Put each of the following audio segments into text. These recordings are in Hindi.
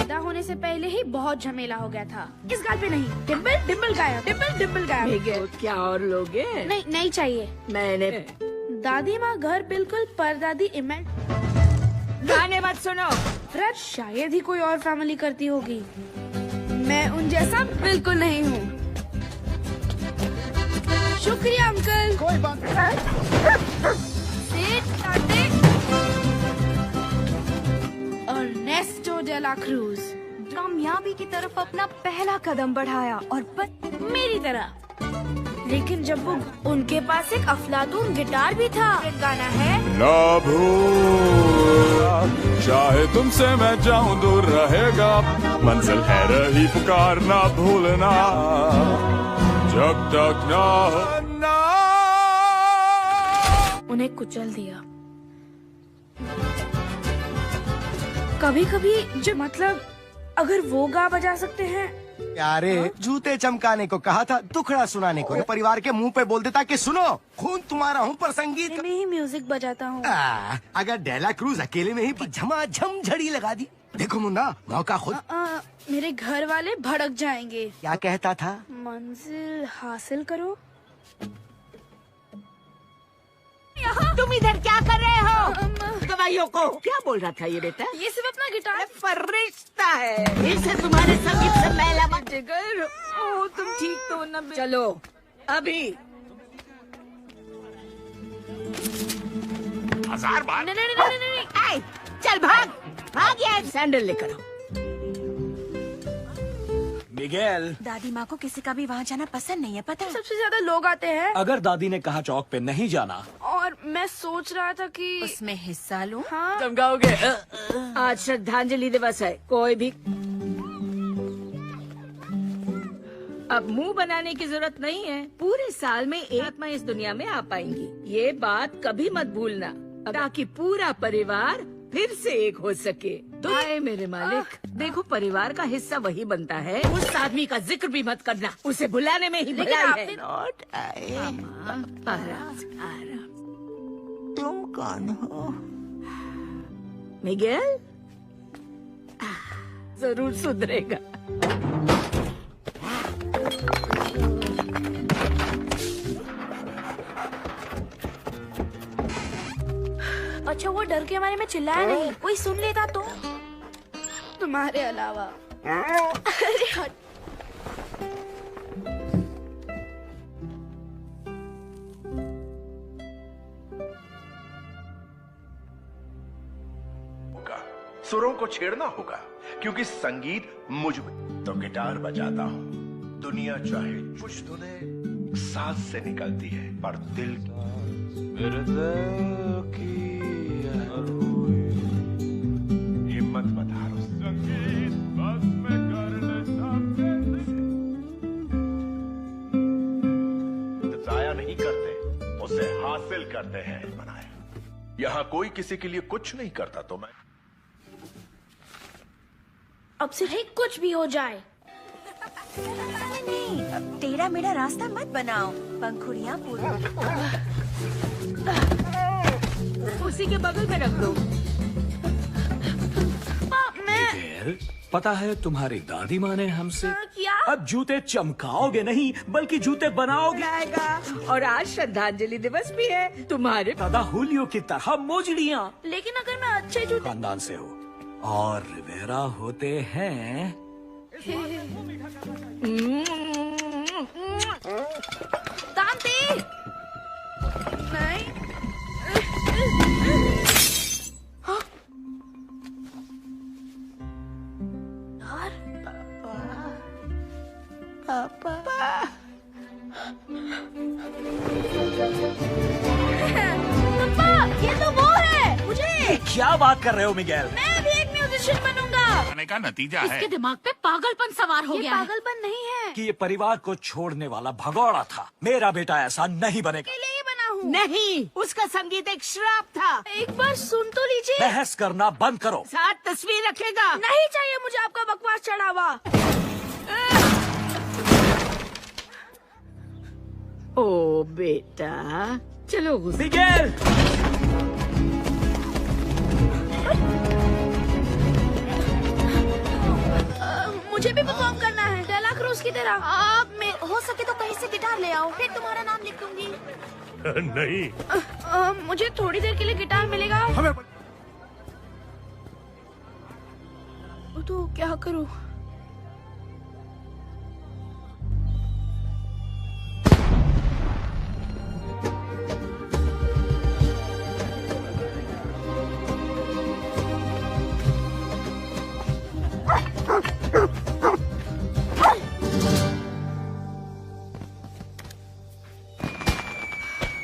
पैदा होने से पहले ही बहुत झमेला हो गया था। इस गाल पे नहीं, डिम्पल डिम्पल गायब, डिम्पल डिम्पल गायब। क्या और लोगे? नहीं नहीं चाहिए। मैंने दादी माँ घर बिल्कुल परदादी इमेज। गाने मत सुनो। फ्रेड शायद ही कोई और फैमिली करती होगी। मैं उन जैसा बिल्कुल नहीं हूँ। शुक्रिया अंकल। कोई बात अर्नेस्टो डे ला क्रूज कामयाबी की तरफ अपना पहला कदम बढ़ाया और मेरी तरह। लेकिन जब वो उनके पास एक अफलातून गिटार भी था। गाना है ना भूलना, चाहे तुमसे मैं जाऊं दूर रहेगा, मंजिल है रही पुकार ना भूलना, जब तक ना हो ना। उन्हें कुचल दिया। कभी कभी जो मतलब अगर वो गा बजा सकते हैं। प्यारे जूते चमकाने को कहा था, दुखड़ा सुनाने को। परिवार के मुंह पे बोल देता कि सुनो, खून तुम्हारा हूँ पर संगीत मैं ही म्यूजिक बजाता हूँ। अगर डेला क्रूज अकेले में ही झमाझम झड़ी लगा दी। देखो मुन्ना, मौका खुद। मेरे घर वाले भड़क जाएंगे। क्या कहता था? मंजिल हासिल करो। तुम इधर क्या कर रहे हो? दवाइयों को क्या बोल रहा था ये बेटा? ये सिर्फ अपना गिटार फरिश्ता है, इसे तुम्हारे संगीत से मैला मत। जिगर, ओ तुम ठीक तो न? चलो अभी 1000 बार। नहीं नहीं नहीं नहीं नहीं। आए, चल भाग भाग यार, सैंडल लेकर आओ। मिगेल, दादी माँ को किसी का भी वहाँ जाना पसंद नहीं है, पता है? सबसे ज्यादा लोग आते हैं। अगर दादी ने कहा चौक पे नहीं जाना। और मैं सोच रहा था कि उसमें हिस्सा लूं? हाँ। तुम गाओगे? आज श्रद्धांजलि दिवस है, कोई भी अब मुंह बनाने की जरूरत नहीं है। पूरे साल में एक आत्मा इस दुनिया में आ पाएंगी, ये बात कभी मत भूलना, ताकि पूरा परिवार फिर से एक हो सके। आए मेरे मालिक, देखो परिवार का हिस्सा वही बनता है। उस आदमी का जिक्र भी मत करना, उसे बुलाने में ही भलाई है। लौट आए। आराम। तुम कौन हो? मिगेल जरूर सुधरेगा। अच्छा वो डर के मारे में चिल्लाया नहीं, कोई सुन लेता तो। तुम्हारे अलावा। अरे हट। सुरों को छेड़ना होगा, क्योंकि संगीत मुझ में। तो गिटार बजाता हूँ, दुनिया चाहे कुछ धुने सांस से निकलती है, पर दिल मेरे दिल की हिम्मत मत हारो, संगीत बस में करने जाया नहीं करते, उसे हासिल करते हैं। बनाए यहाँ कोई किसी के लिए कुछ नहीं करता, तो मैं अब से ही कुछ भी हो जाए। नहीं, टेढ़ा मेढ़ा रास्ता मत बनाओ, पंखुड़ियाँ पूरी। उसी के बगल में रख दो। मिगेल, पता है तुम्हारी दादी माँ ने हमसे क्या? अब जूते चमकाओगे नहीं बल्कि जूते बनाओगे। और आज श्रद्धांजलि दिवस भी है तुम्हारे। दादा हुलियो की तरह मोजड़ियाँ। लेकिन अगर मैं अच्छे जूते। खानदान से हो और रिवेरा होते हैं। तांती नहीं। हाँ? यार पापा ये तो वो है। मुझे क्या बात कर रहे हो मिगेल? मैं भी एक म्यूजिशियन बनूंगा। आने का नतीजा है इसके दिमाग पे पागलपन सवार हो ये गया है। पागलपन नहीं है। कि ये परिवार को छोड़ने वाला भगौड़ा था। मेरा बेटा ऐसा नहीं बनेगा। अकेले ही बना हूँ। नहीं, उसका संगीत एक श्राप था। एक बार सुन तो लीजिए। बहस करना बंद करो। साथ तस्वीर रखेगा। नहीं चाहिए मुझे आपका बकवास चढ़ावा। ओ बेटा, चलो मिगेल, मुझे भी परफॉर्म करना है डेला क्रूज की तरह। आप मैं हो सके तो कहीं से गिटार ले आओ, फिर तुम्हारा नाम लिख दूंगी। नहीं, मुझे थोड़ी देर के लिए गिटार मिलेगा? हमें तो क्या करूं?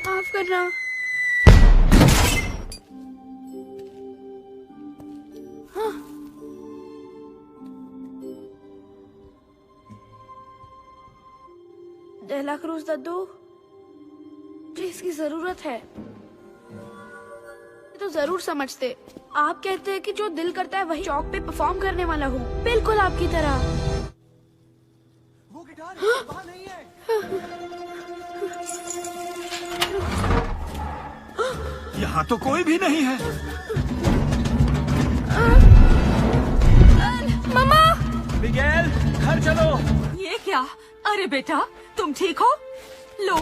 माफ करना। डेला क्रूज दद्दू, मुझे इसकी जरूरत है। तो जरूर समझते। आप कहते हैं कि जो दिल करता है वही चौक पे परफॉर्म करने वाला हूँ, बिल्कुल आपकी तरह। वो गिटार वहाँ नहीं है। यहाँ तो कोई भी नहीं है। मामा, मिगेल, घर चलो। ये क्या? अरे बेटा, तुम ठीक हो? लो।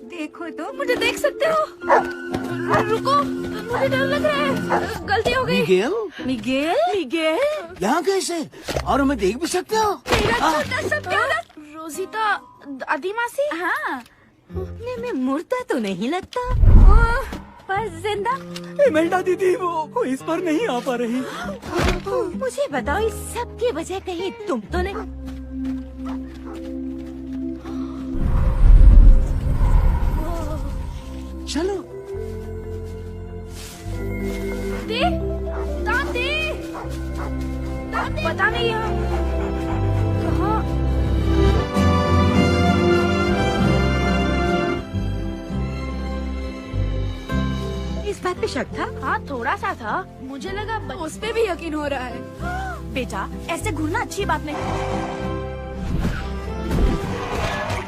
देखो तो। मुझे देख सकते हो? रुको, मुझे डर लग रहा है। गलती हो गई। मिगेल, मिगेल, मिगेल, यहाँ कैसे? और हमें देख भी सकते हो? मेरा छोटा सा प्यारा रोजीता दादी मासी। हाँ, में मुर्दा तो नहीं लगता, पर जिंदा। इमेल्डा दीदी, वो इस पर नहीं आ पा रही। मुझे बताओ, इस सब की वजह कहीं तुम तो नहीं? चलो। दे, दाम दे, दाम दे। पता नहीं यहाँ कहाँ। इस बात पे शक था? हाँ, थोड़ा सा था। मुझे लगा उस पे भी यकीन हो रहा है। बेटा, ऐसे घूरना अच्छी बात नहीं।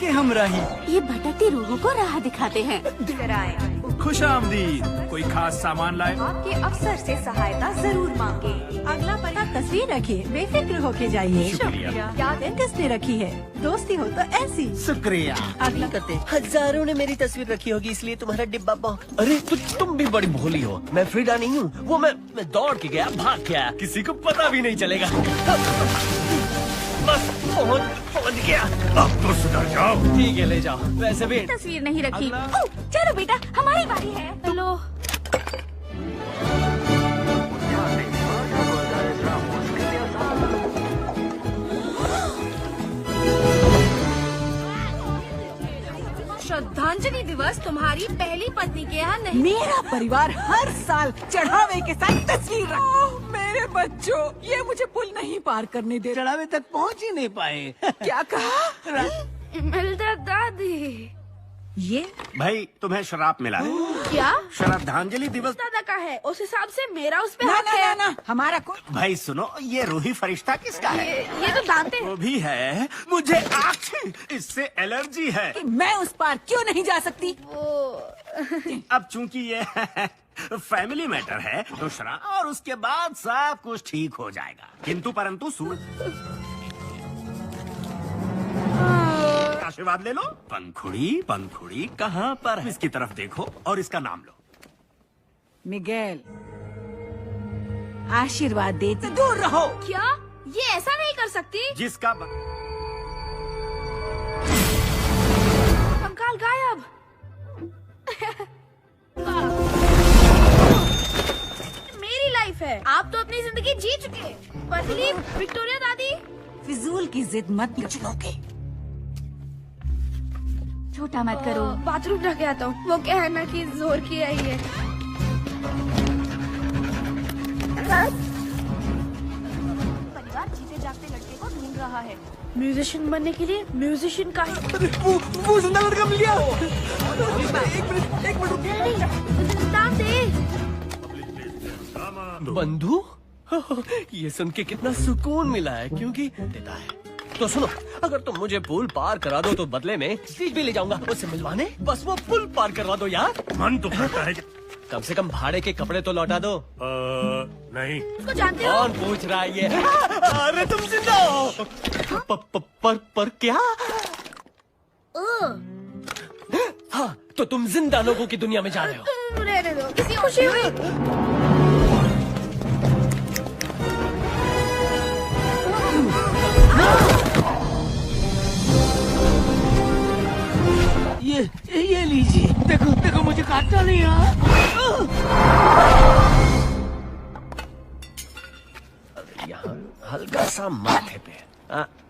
कि हम रही। ये भटकती रूहों को राह दिखाते हैं। खुश आमदीद। कोई खास सामान लाए? आपके अफसर से सहायता जरूर मांगे। अगला पता तस्वीर रखिए, बेफिक्र होके जाइए। शुक्रिया। याद है किसने रखी है? दोस्ती हो तो ऐसी। शुक्रिया। अगला करते। हजारों ने मेरी तस्वीर रखी होगी, इसलिए तुम्हारा डिब्बा अरे तुम भी बड़ी भोली हो। मैं फ्रीडा नहीं हूँ। वो मैं दौड़ के गया, भाग के आया, किसी को पता भी नहीं चलेगा। बस पहुँच गया। अब तो सुधर जाओ। ठीक है, ले जाओ। वैसे भी तस्वीर नहीं रखी। ओह, चलो बेटा, हमारी बारी है। चलो। श्रद्धांजलि दिवस तुम्हारी पहली पत्नी के यहाँ नहीं। मेरा परिवार हर साल चढ़ावे के साथ तस्वीर मेरे बच्चों, ये मुझे पुल नहीं पार करने दे। चढ़ावे तक पहुँच ही नहीं पाए। क्या कहा? इमेल्डा दादी। ये भाई, तुम्हें श्राप मिला है। क्या? श्रद्धांजलि दिवस। दादा का है, उस हिसाब से मेरा उस पे ना हक ना है। ना, हमारा कोई। भाई सुनो, ये रूही फरिश्ता किसका है? ये तो जानते हैं। वो भी है। मुझे आँख, इससे एलर्जी है। मैं उस पार क्यों नहीं जा सकती? अब चूंकि ये फैमिली मैटर है तो श्राप, और उसके बाद सब कुछ ठीक हो जाएगा। किंतु परंतु आशीर्वाद ले लो। पंखुड़ी कहाँ पर है? इसकी तरफ देखो और इसका नाम लो। मिगेल, आशीर्वाद देते दूर रहो। क्या? ये ऐसा नहीं कर सकती। जिसका कंकाल गायब। मेरी लाइफ है, आप तो अपनी जिंदगी जी चुके। पतली विक्टोरिया दादी। फिजूल की जिद मत चुनोगे। छोटा मत करो। बाथरूम जाके आता हूँ। वो क्या है ना कि जोर की आई है। परिवार जीते जागते लड़के को ढूंढ रहा है। म्यूजिशियन बनने के लिए म्यूजिशियन का वो जिंदा लड़का मिल गया। एक मिनट दाम दे। बंधु, ये सुन के कितना सुकून मिला है, क्योंकि देता है। तो सुनो, अगर तुम मुझे पुल पार करा दो तो बदले में स्पीच भी ले जाऊंगा उससे मिलवाने। बस वो पुल पार करवा दो यार। मन तो करता है। कम से कम भाड़े के कपड़े तो लौटा दो। नहीं। उसको जानते हो? कौन पूछ रहा है ये? अरे तुम जिंदा हो? पर क्या? हाँ, तो तुम जिंदा लोगों की दुनिया में जा रहे हो। रहने दो, किसी खुशी हुई। ये लीजिए। देखो देखो, मुझे काटना नहीं यार। यहाँ हल्का सा माथे पे।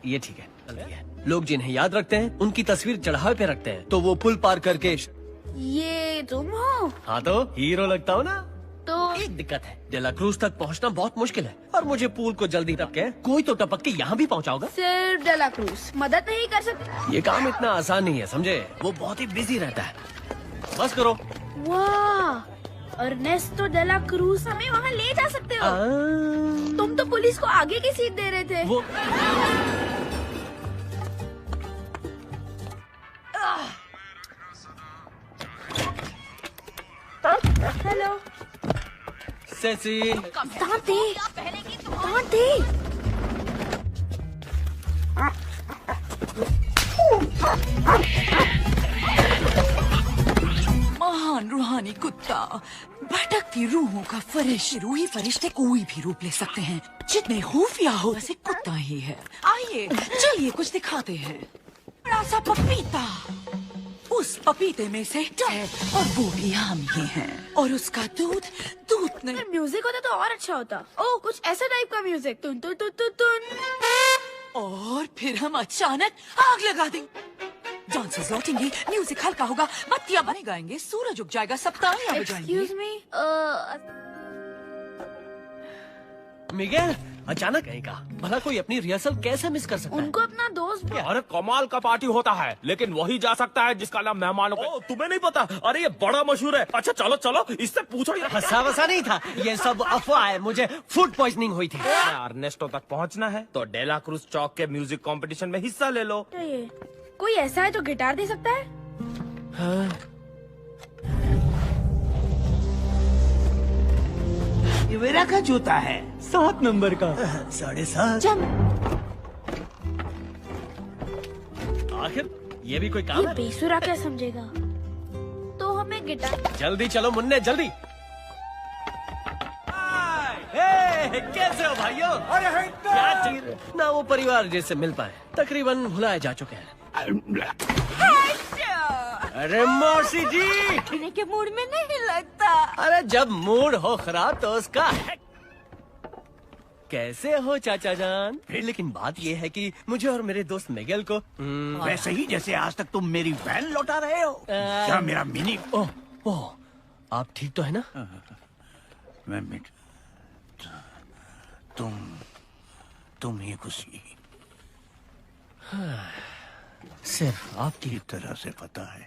ये ठीक है। लोग जिन्हें याद रखते हैं उनकी तस्वीर चढ़ावे पे रखते हैं, तो वो पुल पार करके। ये तुम हो? हाँ तो हीरो लगता हो ना। तो एक दिक्कत है, डेला क्रूज तक पहुँचना बहुत मुश्किल है और मुझे पूल को जल्दी टपके कोई तो टपक के यहाँ भी पहुँचाओगा। सिर्फ डेला क्रूज मदद नहीं कर सकते? ये काम इतना आसान नहीं है, समझे? वो बहुत ही बिजी रहता है। बस करो। वाह, अर्नेस्टो डेला क्रूज हमें वहाँ ले जा सकते हो। तुम तो पुलिस को आगे की सीट दे रहे थे। वो हेलो सेसी। दांत दे। महान रूहानी कुत्ता, भटकती रूहों का फरिश्ता। रूही फरिश्ते कोई भी रूप ले सकते हैं, जितने खुफिया हो वैसे कुत्ता ही है। आइए चलिए कुछ दिखाते हैं। बड़ा सा पपीता, उस पपीते में से है और वो भी हम ही हैं। और उसका दूध नहीं। म्यूजिक होता तो और अच्छा होता। ओ, कुछ ऐसा टाइप का म्यूजिक। तुन तुन तुन तुन तुन। और फिर हम अचानक आग लगा देंगे। डांसर्स लौटेंगे, म्यूजिक हल्का होगा, बत्तियां बने गाएंगे, सूरज उग जाएगा, सब तालियां बजाएंगे। एक्सक्यूज मी, मिगेल, अचानक कहीं का भला कोई अपनी रिहर्सल कैसे मिस कर सकता है? उनको अपना दोस्त। अरे कमाल का पार्टी होता है, लेकिन वही जा सकता है जिसका नाम मेहमानों को। तुम्हें नहीं पता? अरे ये बड़ा मशहूर है। अच्छा चलो चलो, इससे पूछो। हंसा वसा नहीं था, ये सब अफवाह है। मुझे फूड पॉइजनिंग हुई थी। अर्नेस्टो तक पहुंचना है तो डेला क्रूज चौक के म्यूजिक कंपटीशन में हिस्सा ले लो। तो ये कोई ऐसा है जो गिटार दे सकता है? हाँ। ये मेरा का जूता है, 7 नंबर का। 7.5। आखिर ये भी कोई काम ये है? बेसुरा क्या समझेगा? तो हमें गिटार। जल्दी चलो मुन्ने, जल्दी। हे, कैसे हो भाइयों? क्या चाहिए? ना वो परिवार जैसे मिल पाए, तकरीबन भुलाए जा चुके हैं। अरे मौसी जी, पीने के मूड में नहीं लगता। अरे जब मूड हो खराब तो उसका है। कैसे हो चाचा जान? लेकिन बात ये है कि मुझे और मेरे दोस्त मिगेल को वैसे ही जैसे आज तक तुम मेरी वैन लौटा रहे हो। क्या मेरा मिनी? ओह, आप ठीक तो है ना? मैं मिट तुम ही खुशी। सिर्फ आपकी तरह से पता है।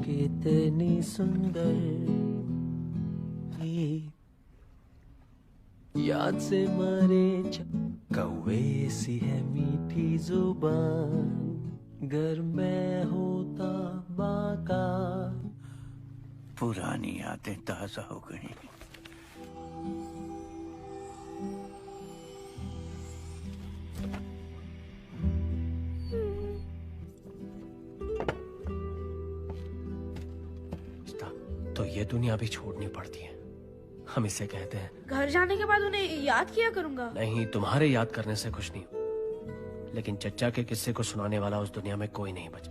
कितनी सुंदर ये याद से मारे कौवे सी है मीठी जुबान। घर में होता बाका। पुरानी यादें ताजा हो गई। तो ये दुनिया भी छोड़नी पड़ती है, हम इसे कहते हैं। घर जाने के बाद उन्हें याद किया करूंगा। नहीं, तुम्हारे याद करने से कुछ नहीं, लेकिन चच्चा के किस्से को सुनाने वाला उस दुनिया में कोई नहीं बचा।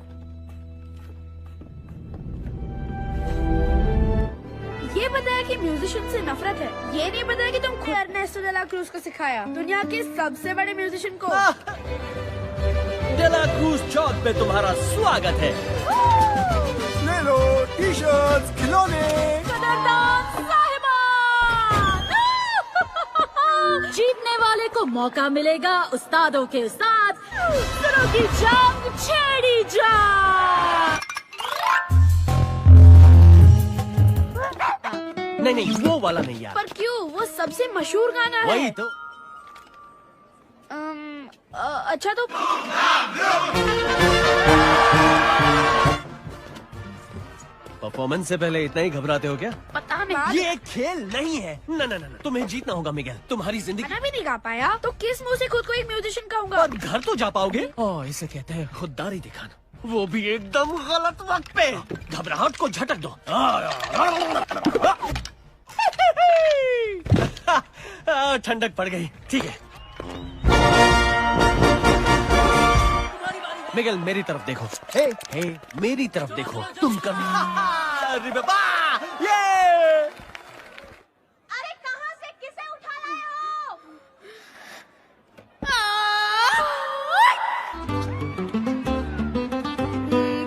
ये बताया कि म्यूजिशियन से नफरत है, ये नहीं बताया कि तुम खुद अर्नेस्टो डेला क्रूज को सिखाया, दुनिया के सबसे बड़े म्यूजिशियन को। डेला क्रूज चौक पे तुम्हारा स्वागत है। ले लो टी-शर्ट्स, खिलौने। जीतने वाले को मौका मिलेगा उस्तादों के उस्ताद सुरों की जंग छेड़ी जा। नहीं, वो वाला नहीं यार। पर क्यों? वो सबसे मशहूर गाना है। वही तो। अच्छा तो परफॉर्मेंस से पहले इतना ही घबराते हो क्या? पता नहीं। ये एक खेल नहीं है। ना ना ना, तुम्हें जीतना होगा मिगेल। तुम्हारी जिंदगी गाना भी नहीं गा पाया तो किस मुंह से खुद को एक म्यूजिशियन कहूंगा? पर घर तो जा पाओगे। ओह, इसे कहते हैं खुददारी दिखाना, वो भी एकदम गलत वक्त पे। घबराहट को झटक दो। ठंडक पड़ गई। ठीक है मिगेल, मेरी तरफ देखो। हे मेरी तरफ देखो। तुम कभी अरे बाबा, ये अरे कहाँ से किसे उठा लाए हो?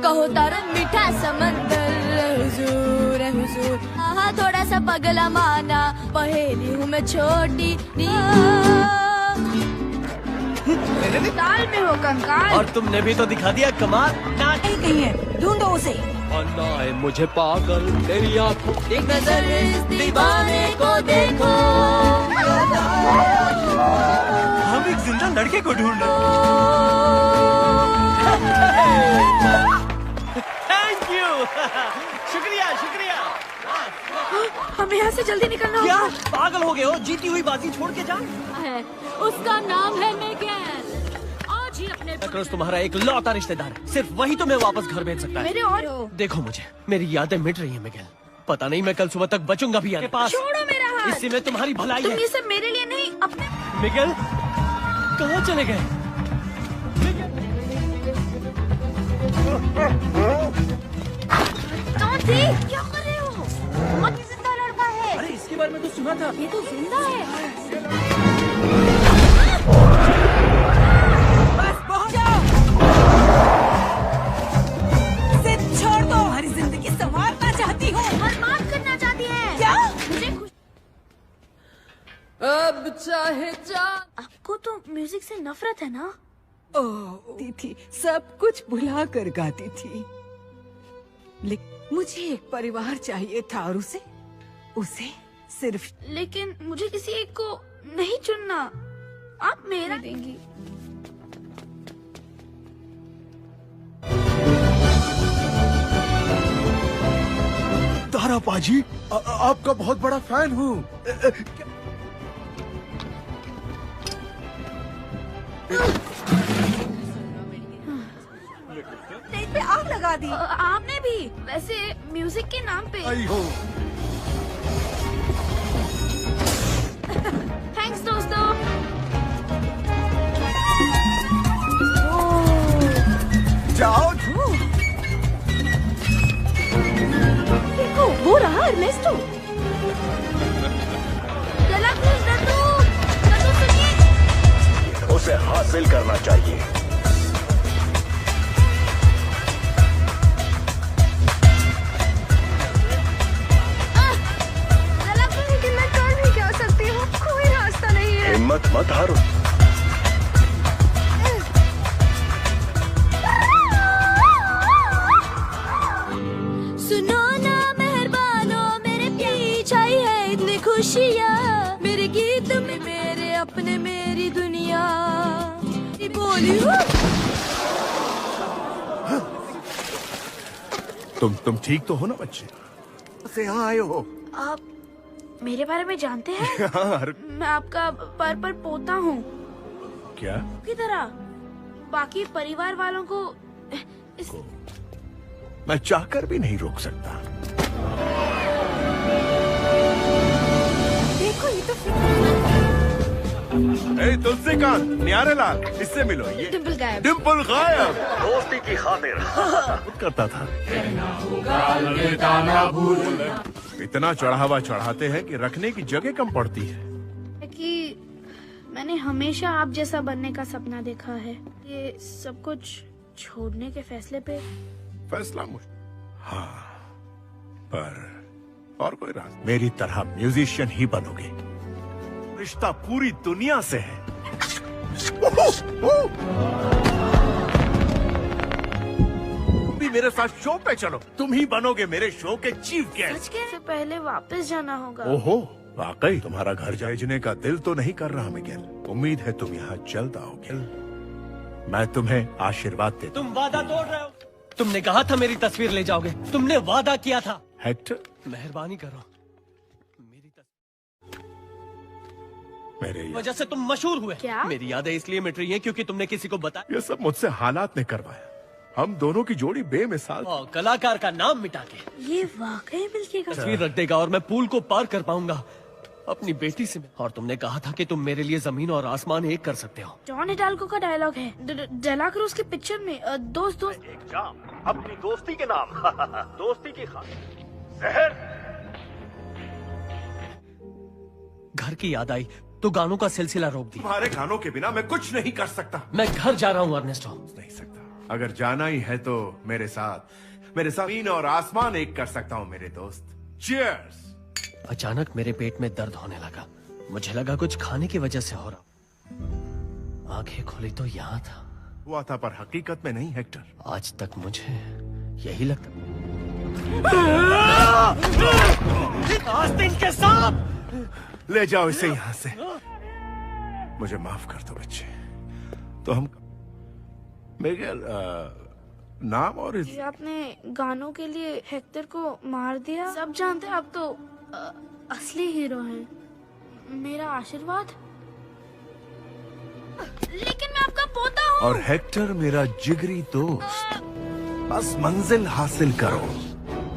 कहो तारा मीठा समंदर हुजूर हुजूर, हाँ थोड़ा सा पगला माना, पहेली हूँ मैं छोटी ताल में हो कंकाल। और तुमने भी तो दिखा दिया कमाल। कहीं है, ढूंढो उसे। अन्ना है मुझे पागल तेरी आंखों। एक नजर इस दीवाने को देखो। हम एक जिंदा लड़के को ढूंढ रहे थैंक यू। शुक्रिया शुक्रिया। हमें यहाँ से जल्दी निकलना क्या होगा। पागल हो गए हो? जीती हुई बाजी छोड़ के जाओ। उसका नाम है मिगेल। आज ही अपने क्रॉस तुम्हारा एक लौता रिश्तेदार है, सिर्फ वही तुम्हें वापस घर भेज सकता है। मेरे और देखो मुझे, मेरी यादें मिट रही हैं मिगेल। पता नहीं मैं कल सुबह तक बचूंगा भी आपके पास। छोड़ो मेरा हाथ। इससे में तुम्हारी भलाई तुम है। ये सब मेरे लिए नहीं अपने। मिगेल कहाँ चले गए? कौन थी? क्या कर रहे हो? बहुत ही जिंदा लड़का है। अरे इसके बारे में तो सुना था। ये तो जिंदा है। बस पहुंच जाओ। सिर्फ छोड़ दो। हमारी जिंदगी संवारना चाहती हूँ। बर्बाद करना चाहती है। क्या? मुझे खुश। अब चाहे जा। आपको तो म्यूजिक से नफरत है ना? ओह थी, सब कुछ भुला कर गाती थी, लेकिन मुझे एक परिवार चाहिए था और उसे सिर्फ। लेकिन मुझे किसी एक को नहीं चुनना। आप मेरा देंगी। तारा पाजी, आपका बहुत बड़ा फैन हूँ। स्टेज पे आग लगा दी। आपने भी। वैसे म्यूजिक के नाम पे। आई हो। थैंक्स दोस्तों। जाओ। देखो वो रहा अर्नेस्टो। चला प्लीज नंदू। नंदू सुनिए। उसे हासिल करना चाहिए। चला प्लीज। लेकिन मैं कर भी क्या सकती हूँ? कोई रास्ता नहीं है। हिम्मत मत हारो। सुनो ना मेहरबानो, मेरे पीछे आई है इतनी खुशियाँ। मेरे गीत में मेरे अपने, मेरी दुनिया बोली हूँ। तुम ठीक तो हो ना बच्चे? से यहाँ आए हो? आप मेरे बारे में जानते हैं? यार मैं आपका पर पोता हूँ क्या? की तरह। बाकी परिवार वालों को इस मैं चाहकर भी नहीं रोक सकता। देखो ये तो तुलसीकांत, न्यारेलाल, इससे मिलो। ये डिम्पल गायब। डिम्पल गायब दोस्ती की खातिर करता था। इतना चढ़ावा चढ़ाते हैं कि रखने की जगह कम पड़ती है। कि मैंने हमेशा आप जैसा बनने का सपना देखा है। ये सब कुछ छोड़ने के फैसले पे फैसला मुश्किल। हाँ, पर और कोई रास्ता? मेरी तरह म्यूजिशियन ही बनोगे। रिश्ता पूरी दुनिया से है। भी मेरे साथ शो पे चलो, तुम ही बनोगे मेरे शो के चीफ गेस्ट। से पहले वापस जाना होगा। ओहो, वाकई तुम्हारा घर भेजने का दिल तो नहीं कर रहा मिगेल। उम्मीद है तुम यहाँ जल्द आओगे। मैं तुम्हें आशीर्वाद देता तुम वादा तोड़ रहे हो। तुमने कहा था मेरी तस्वीर ले जाओगे, तुमने वादा किया था। हेक्टर, मेहरबानी करो, मेरी मेरे वजह से तुम मशहूर हुए। क्या? मेरी यादें इसलिए मिट रही हैं क्योंकि तुमने किसी को बताया। ये सब मुझसे हालात ने करवाया। हम दोनों की जोड़ी बेमिसाल। और कलाकार का नाम मिटा के ये वाकई मिलके का तस्वीर रख देगा और मैं पूल को पार कर पाऊंगा अपनी बेटी से। और तुमने कहा था कि तुम मेरे लिए जमीन और आसमान एक कर सकते हो। जॉन हिडाल्गो का डायलॉग है डेला क्रूज के पिक्चर में। दोस्त दोस्त एक जाम अपनी दोस्ती के नाम दोस्ती की खातिर जहर। घर की याद आई तो गानों का सिलसिला रोक दिया। तुम्हारे गानों के बिना मैं कुछ नहीं कर सकता। मैं घर जा रहा हूँ अर्नेस्टो। नहीं सकता। अगर जाना ही है तो मेरे साथ जमीन और आसमान एक कर सकता हूँ मेरे दोस्त। चीयर्स। अचानक मेरे पेट में दर्द होने लगा। मुझे लगा कुछ खाने की वजह से हो रहा। आंखें खोली तो यहाँ था। हुआ था पर हकीकत में नहीं हेक्टर। आज तक मुझे यही लगता। आस्तीन के सांप! ले जाओ इसे यहाँ से। मुझे माफ कर दो बच्चे। तो हम मिगेल, नाम और ये आपने गानों के लिए हेक्टर को मार दिया। सब जानते हैं आप तो असली हीरो हैं। मेरा आशीर्वाद। लेकिन मैं आपका पोता हूँ। और हेक्टर मेरा जिगरी दोस्त। बस मंजिल हासिल करो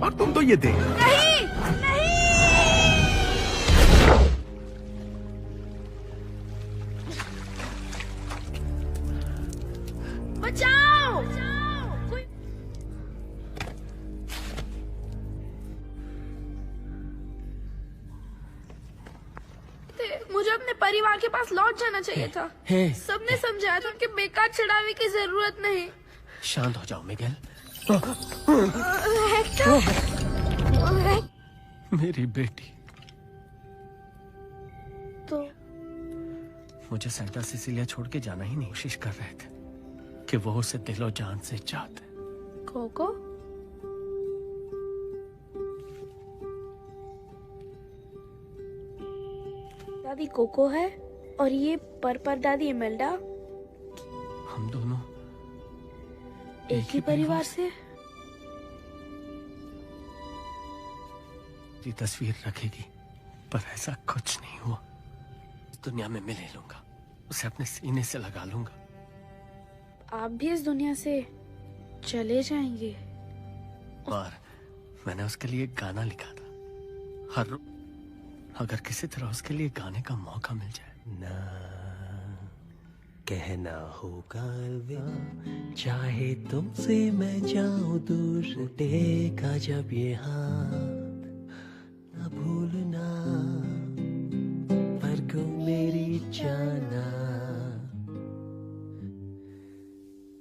और तुम तो ये देख। नहीं नहीं। बचाओ, कोई मुझे अपने परिवार के पास लौट जाना चाहिए था। सबने समझाया था कि बेकार चढ़ावे की जरूरत नहीं। शांत हो जाओ मिगेल। मेरी बेटी। तो मुझे सेंटा सिसिलिया छोड़ के जाना ही नहीं। कोशिश कर रहे थे कि वो उसे दिलो जान से चाहते। कोको दादी कोको है और ये पर दादी इमेल्डा। हम दोनों एक ही परिवार से। ये तस्वीर रखेगी पर ऐसा कुछ नहीं हुआ। इस दुनिया में मिले लूंगा, उसे अपने सीने से लगा लूंगा। आप भी इस दुनिया से चले जाएंगे। और मैंने उसके लिए एक गाना लिखा था। हर अगर किसी तरह उसके लिए गाने का मौका मिल जाए। ना कहना होगा अलविदा, चाहे तुमसे मैं जाऊं दूर, टेका जब ये हाथ न भूलना, पर को मेरी जाना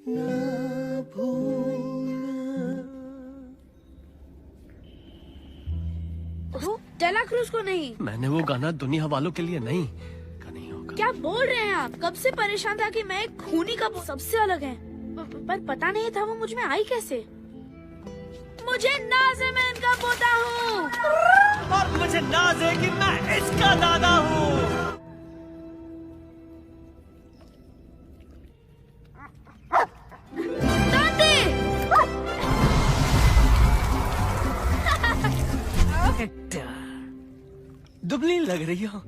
न भूलना। डेला क्रूज को नहीं। मैंने वो गाना दुनिया वालों के लिए नहीं होगा। क्या बोल रहे हैं आप? कब से परेशान था कि मैं एक खूनी का सबसे अलग है। पर पता नहीं था वो मुझ में आई कैसे। मुझे नाज है मैं इनका पोता हूँ। और मुझे नाज है कि मैं इसका दादा हूँ। दुबली लग रही हो।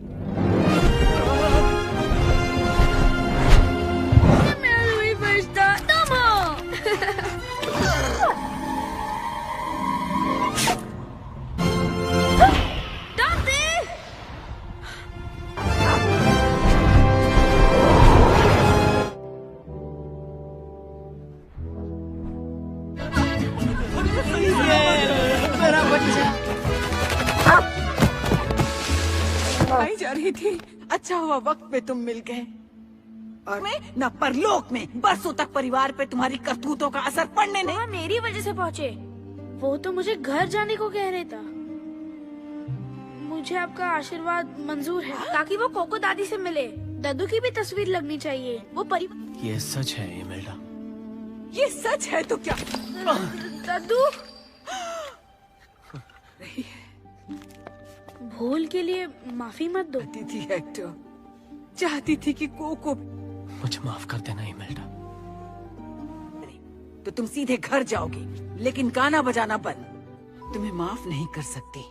तुम हो। मेरा बच्चा आई जा रही थी। अच्छा हुआ वक्त पे तुम मिल गए। और मैं न परलोक में बरसों तक परिवार पे तुम्हारी करतूतों का असर पड़ने नहीं। मेरी वजह से पहुँचे। वो तो मुझे घर जाने को कह रहे था। मुझे आपका आशीर्वाद मंजूर है ताकि वो कोको दादी से मिले। दादू की भी तस्वीर लगनी चाहिए। वो परिवार। ये सच है इमेल्डा। ये सच है तो क्या? दादू भूल के लिए माफी मत दो। चाहती थी हेक्टर, चाहती थी कि कोको। मुझे माफ कर देना इमेल्डा। तो तुम सीधे घर जाओगी, लेकिन गाना बजाना बंद। तुम्हें माफ नहीं कर सकती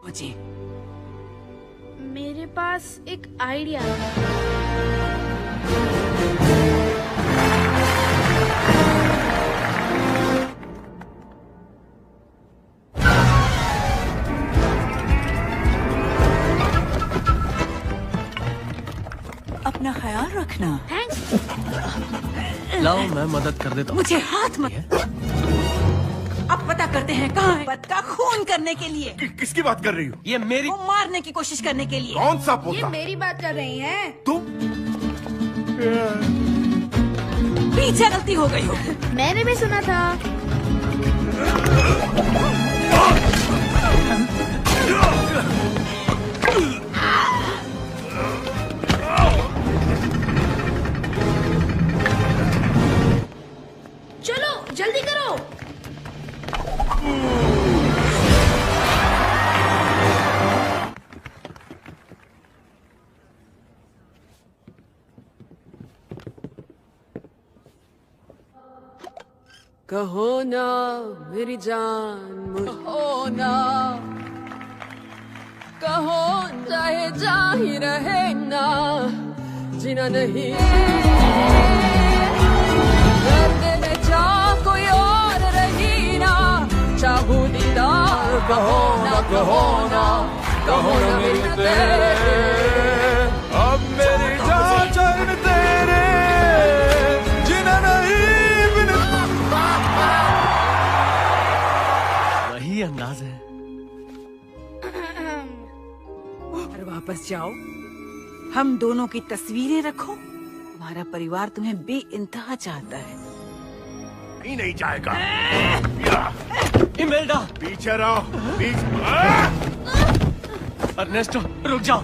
मुझे। मेरे पास एक आइडिया है। अपना ख्याल रखना। लाओ मैं मदद कर देता हूँ। मुझे हाथ मत। अब पता करते हैं कहाँ है पत का खून करने के लिए। किसकी बात कर रही हो? ये मेरी वो मारने की कोशिश करने के लिए। कौन सा ये पोता? मेरी बात कर रही हैं। तुम? पीछे गलती हो गई हो। मैंने भी सुना था। चलो जल्दी करो। कहो ना मेरी जान मुझको ना, कहो चाहे जा ही रहे ना, जीना नहीं दर्द में जा कोई और रही ना, चाहू दीदार कहो ना, कहो ना, कहो ना मेरी तेरे। अब मेरी जान चैन तेरे जीना नहीं बिन। वही अंदाज है। और वापस जाओ, हम दोनों की तस्वीरें रखो। तुम्हारा परिवार तुम्हें बेइंतहा चाहता है। ही नहीं जाएगा। इमेल्डा पीछे रहो। अर्नेस्टो रुक जाओ।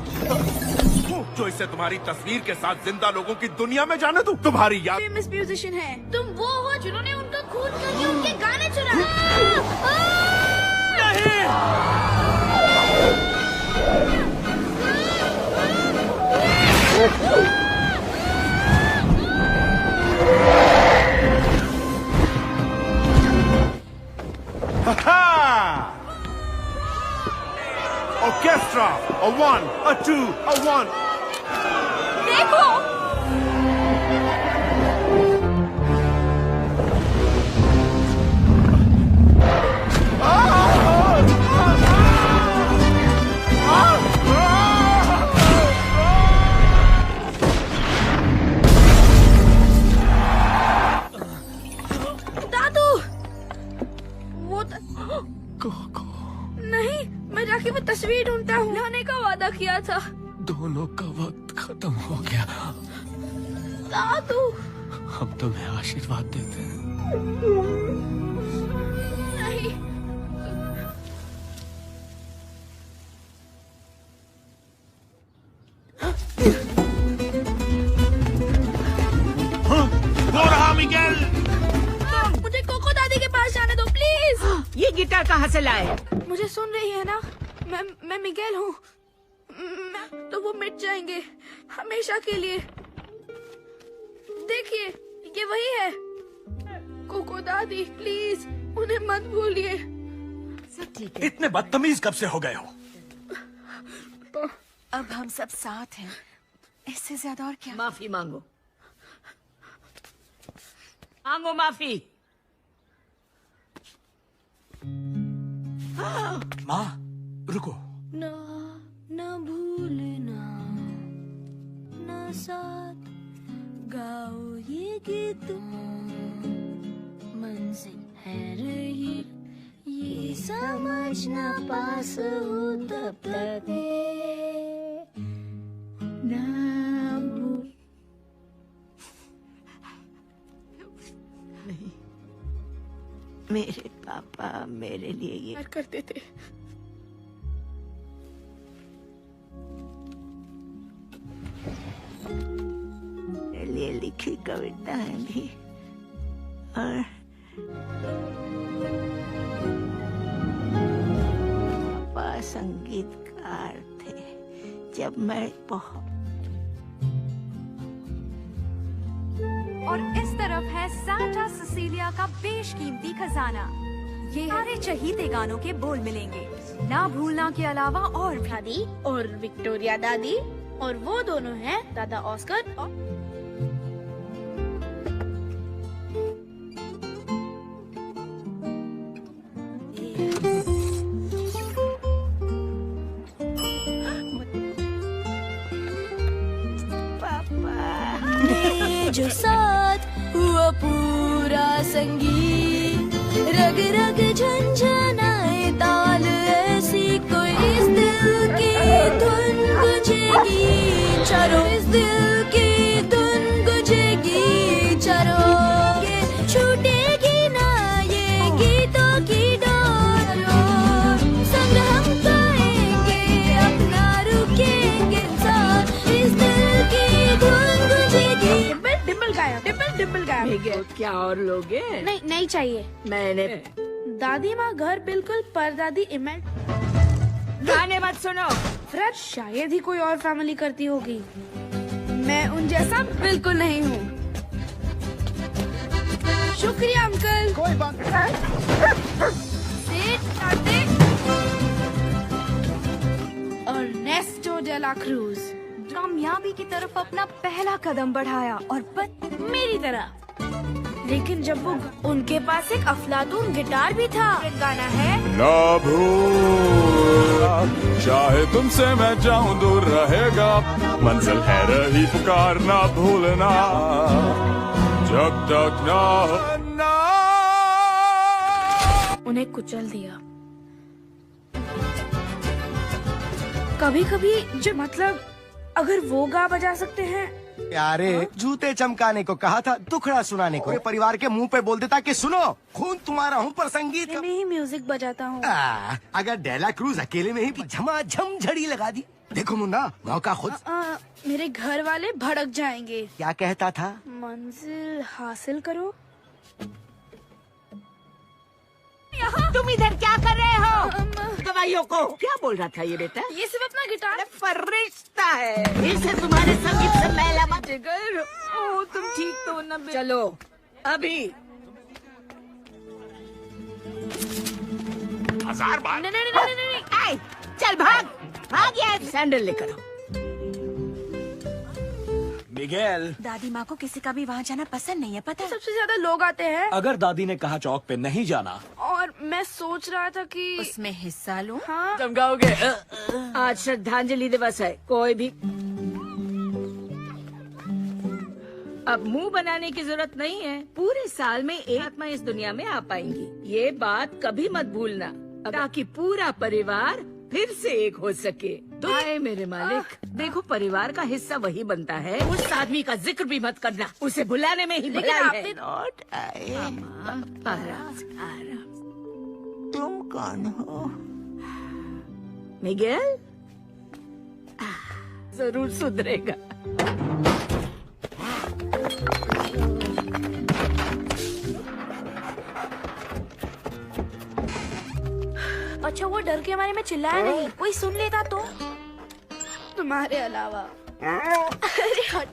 जो इसे तुम्हारी तस्वीर के साथ जिंदा लोगों की दुनिया में जाने दो। तुम्हारी याद। फेमस म्यूजिशियन है। तुम वो हो जिन्होंने उनका खून करके उनके गाने चुरा। Orchestra, a 1, a 2, a 1. देखो दादू, वो नहीं, मैं जाके वो तस्वीर ढूंढता हूँ। लाने का वादा किया था। दोनों का वक्त खत्म हो गया। दादू हम तुम्हें आशीर्वाद देते हैं। नहीं, वो रहा मिगेल। मुझे कोको दादी के पास जाने दो प्लीज। ये गिटार कहाँ से लाए? मुझे सुन रही है ना? मैं मिगेल हूँ। तो वो मिट जाएंगे हमेशा के लिए। देखिए ये वही है। कोको दादी प्लीज उन्हें मत भूलिए। सब ठीक है। इतने बदतमीज कब से हो गए हो? अब हम सब साथ हैं, इससे ज्यादा और क्या। माफी मांगो, मांगो माफी। माँ रुको। ना ना भूलना, ना साथ गाओ ये गीत, मंजिल है रही ये समझना, पास हो तब तक ना भूल। नहीं, मेरे पापा मेरे लिए ये प्यार करते थे। मेरे लिए लिखी कविताएं भी और संगीतकार थे जब मैं बहुत। और इस तरफ है सांता सिसिलिया का बेशकीमती खजाना। ये सारे चहीते गानों के बोल मिलेंगे, ना भूलना के अलावा और भी। दादी और विक्टोरिया दादी, और वो दोनों हैं दादा ऑस्कर और पापा। जो साथ हुआ पूरा संगीत, रग रग झंझनाए ताल, ऐसी कोई इस दिल की धुन गुजेगी चारों, इस दिल की धुन गुजेगी चारों, ये छूटेगी ना ये गीतों की डोर, संग हम गाएंगे अपना रुकेंगे साथ, इस दिल की धुन गुजेगी। डिम्पल गाया मिगेल, क्या और लोगे? नहीं नहीं चाहिए। मैंने दादी माँ घर बिल्कुल परदादी इमेल। गाने मत सुनो। फ्रेड शायद ही कोई और फैमिली करती होगी, मैं उन जैसा बिल्कुल नहीं हूँ। शुक्रिया अंकल। कोई बात अर्नेस्टो डे ला क्रूज कामयाबी की तरफ अपना पहला कदम बढ़ाया और मेरी तरह, लेकिन जब वो उनके पास एक अफलातून गिटार भी था। गाना है ना भूलना, चाहे तुमसे मैं जाऊं दूर रहेगा, मंजिल है रही पुकार ना भूलना, जब तक ना उन्हें कुचल दिया। कभी कभी जो मतलब अगर वो गा बजा सकते हैं। प्यारे जूते चमकाने को कहा था, दुखड़ा सुनाने को परिवार के मुंह पे बोल देता कि सुनो खून तुम्हारा हूँ पर संगीत मैं ही म्यूजिक बजाता हूँ। अगर डेला क्रूज अकेले में ही झमाझम झड़ी लगा दी। देखो मुन्ना, मौका खुद। मेरे घर वाले भड़क जाएंगे। क्या कहता था? मंजिल हासिल करो। तुम इधर क्या कर रहे हो? दवाइयों को क्या बोल रहा था ये बेटा? ये सिर्फ अपना गिटार फरिश्ता है, इसे तुम्हारे संगीत से मैला मत। जिगर, ओ तुम ठीक तो न? चलो अभी 1000 बार। नहीं, आए, चल भाग यार, सैंडल लेकर आओ। मिगेल, दादी माँ को किसी का भी वहाँ जाना पसंद नहीं है, पता है? सबसे ज्यादा लोग आते हैं। अगर दादी ने कहा चौक पे नहीं जाना, और मैं सोच रहा था कि उसमें हिस्सा लूं। हाँ, तुम गाओगे? आज श्रद्धांजलि दिवस है, कोई भी अब मुंह बनाने की जरूरत नहीं है। पूरे साल में एक आत्मा इस दुनिया में आ पाएंगी, ये बात कभी मत भूलना, ताकि पूरा परिवार फिर से एक हो सके। आए मेरे मालिक, देखो परिवार का हिस्सा वही बनता है। उस आदमी का जिक्र भी मत करना, उसे बुलाने में ही भलाई है। लौट आए। आराम। तुम कौन हो? मिगेल? जरूर सुधरेगा। अच्छा वो डर के मारे में चिल्लाया नहीं, कोई सुन लेता तो? तुम्हारे अलावा। अरे हट।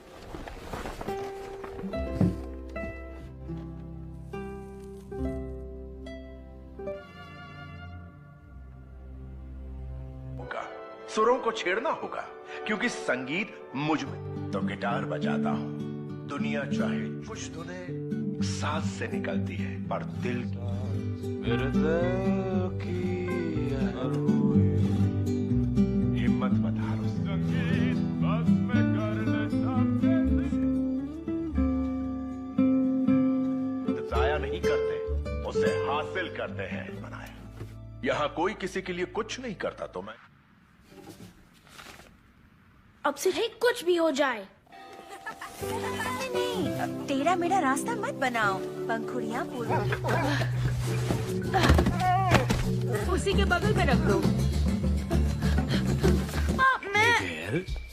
सुरों को छेड़ना होगा, क्योंकि संगीत मुझ में। तो गिटार बजाता हूँ, दुनिया चाहे कुछ धुनें सांस से निकलती है, पर दिल की हिम्मत मत हारो। जाया नहीं करते, उसे हासिल करते हैं। बनाए यहाँ कोई किसी के लिए कुछ नहीं करता, तो मैं अब से ही कुछ भी हो जाए। नहीं, टेढ़ा मेढ़ा रास्ता मत बनाओ, पंखुड़ियाँ उसी के बगल में रख दो।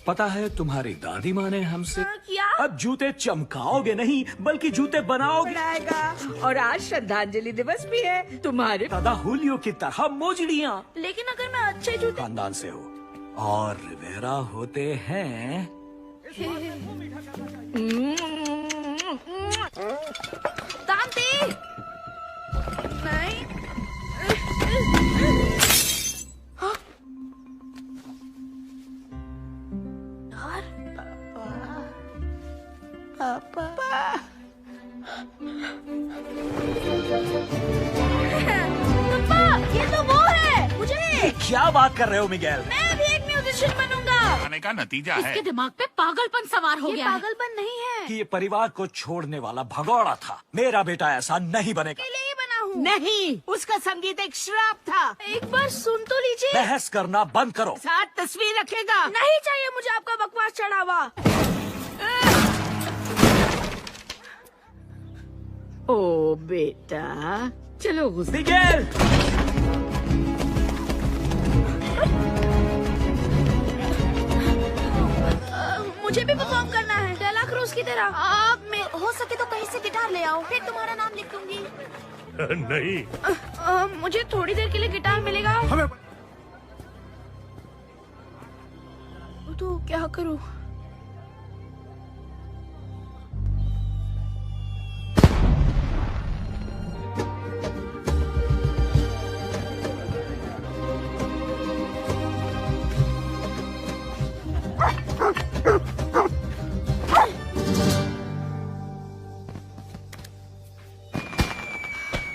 पता है तुम्हारी दादी माँ ने हमसे क्या? अब जूते चमकाओगे नहीं बल्कि जूते बनाओगे। बनाएगा। और आज श्रद्धांजलि दिवस भी है तुम्हारे दादा हुलियो की तरह मोजड़ियाँ लेकिन अगर मैं अच्छे जूते खानदान से हो और रिवेरा होते हैं। तांती नहीं पापा ये तो वो है मुझे। क्या बात कर रहे हो मिगेल? मैं भी एक म्यूजिशियन बनूंगा। आने का नतीजा है इसके दिमाग पे पागलपन सवार हो ये गया है। पागलपन नहीं है कि ये परिवार को छोड़ने वाला भगौड़ा था। मेरा बेटा ऐसा नहीं बनेगा। के लिए बना हूँ। नहीं, उसका संगीत एक श्राप था। एक बार सुन तो लीजिए। बहस करना बंद करो। साथ तस्वीर रखेगा। नहीं चाहिए मुझे आपका बकवास चढ़ावा। ओ बेटा, चलो गुस्से। मिगेल! मुझे भी परफॉर्म करना है डेला क्रूज की तरह। आप में हो सके तो कहीं से गिटार ले आओ, फिर तुम्हारा नाम लिख दूंगी। नहीं मुझे थोड़ी देर के लिए गिटार मिलेगा। हमें तो क्या करूं?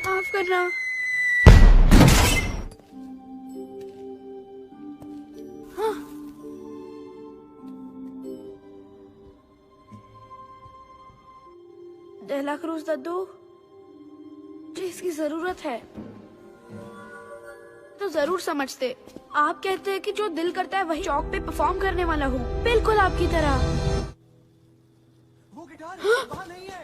माफ करना। हाँ। डेला क्रूज दद्दू, मुझे इसकी जरूरत है तो जरूर समझते। आप कहते हैं कि जो दिल करता है वही चौक पे परफॉर्म करने वाला हूँ, बिल्कुल आपकी तरह। वो गिटार वहाँ नहीं है।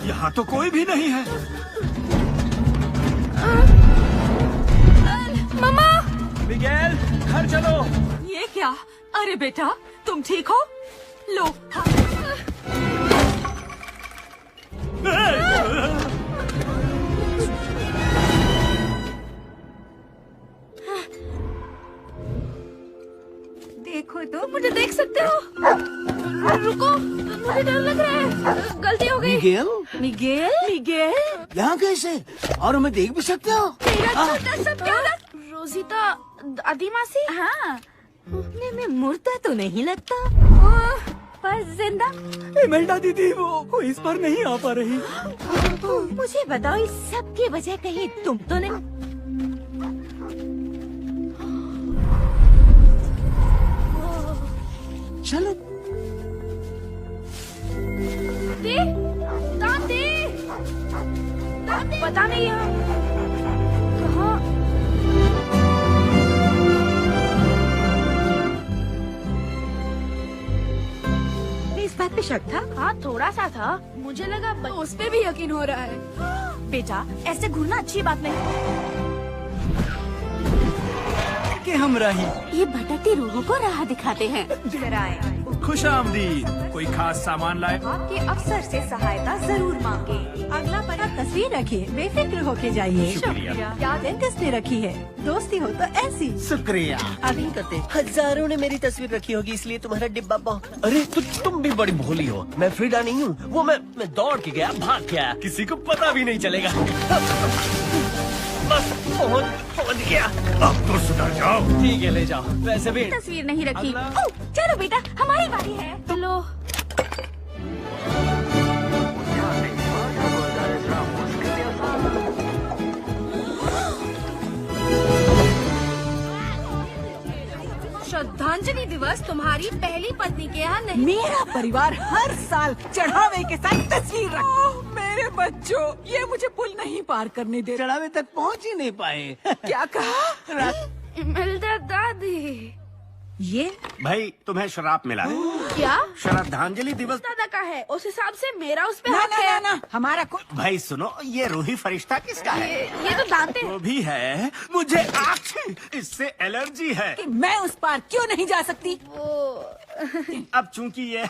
यहाँ तो कोई भी नहीं है। मम्मा! मिगेल, घर चलो। ये क्या? अरे बेटा, तुम ठीक हो? लो। देखो तो मुझे देख सकते हो। रुको, मुझे डर लग रहा है। गलती हो गई। मिगेल, मिगेल? मिगेल? यहाँ कैसे? और हमें देख भी सकते हो? तेरा छोटा सा प्यारा रोजिता आदिवासी। हाँ, में मुर्दा तो नहीं लगता, पर जिंदा। इमेल्डा दीदी वो इस बार नहीं आ पा रही। मुझे बताओ इस सब की वजह कहीं तुम तो नहीं? चलो। तांती, पता नहीं यहाँ कहाँ। इस बात पे शक था? हाँ, थोड़ा सा था। मुझे लगा उस पे भी यकीन हो रहा है। बेटा, ऐसे घूरना अच्छी बात नहीं। कि हम रही ये भटकती रूहों को राह दिखाते हैं। खुश आमदीद। कोई खास सामान लाए? आपके अफसर से सहायता जरूर मांगे। अगला पता तस्वीर रखिए, बेफिक्र होके जाइए। शुक्रिया। याद डेंटिस्ट ने रखी है, दोस्ती हो तो ऐसी। शुक्रिया। अभी करते हजारों ने मेरी तस्वीर रखी होगी इसलिए तुम्हारा डिब्बा अरे तुम भी बड़ी भोली हो। मैं फ्रीडा नहीं हूँ। वो मैं दौड़ के गया, भाग के आया, किसी को पता भी नहीं चलेगा। बस पहुंच गया। अब तो सुधर जाओ। ठीक है, ले जाओ। वैसे भी तस्वीर नहीं रखी। ओह, चलो बेटा, हमारी बारी है। चलो। श्रद्धांजलि दिवस तुम्हारी पहली पत्नी के यहाँ नहीं। मेरा परिवार हर साल चढ़ावे के साथ तस्वीर रखता। मेरे बच्चों, ये मुझे पुल नहीं पार करने दे। चढ़ावे तक पहुँच ही नहीं पाए। क्या कहा? इमेल्डा दादी, ये भाई तुम्हें शराब मिला है। क्या? श्रद्धांजलि दिवस। दादा का है, उस हिसाब से मेरा उस पे ना हक ना है। ना ना हमारा कोई भाई सुनो, ये रूही फरिश्ता किसका है? ये तो जानते हैं। वो भी है, मुझे इससे एलर्जी है। कि मैं उस पार क्यों नहीं जा सकती? अब चूंकि ये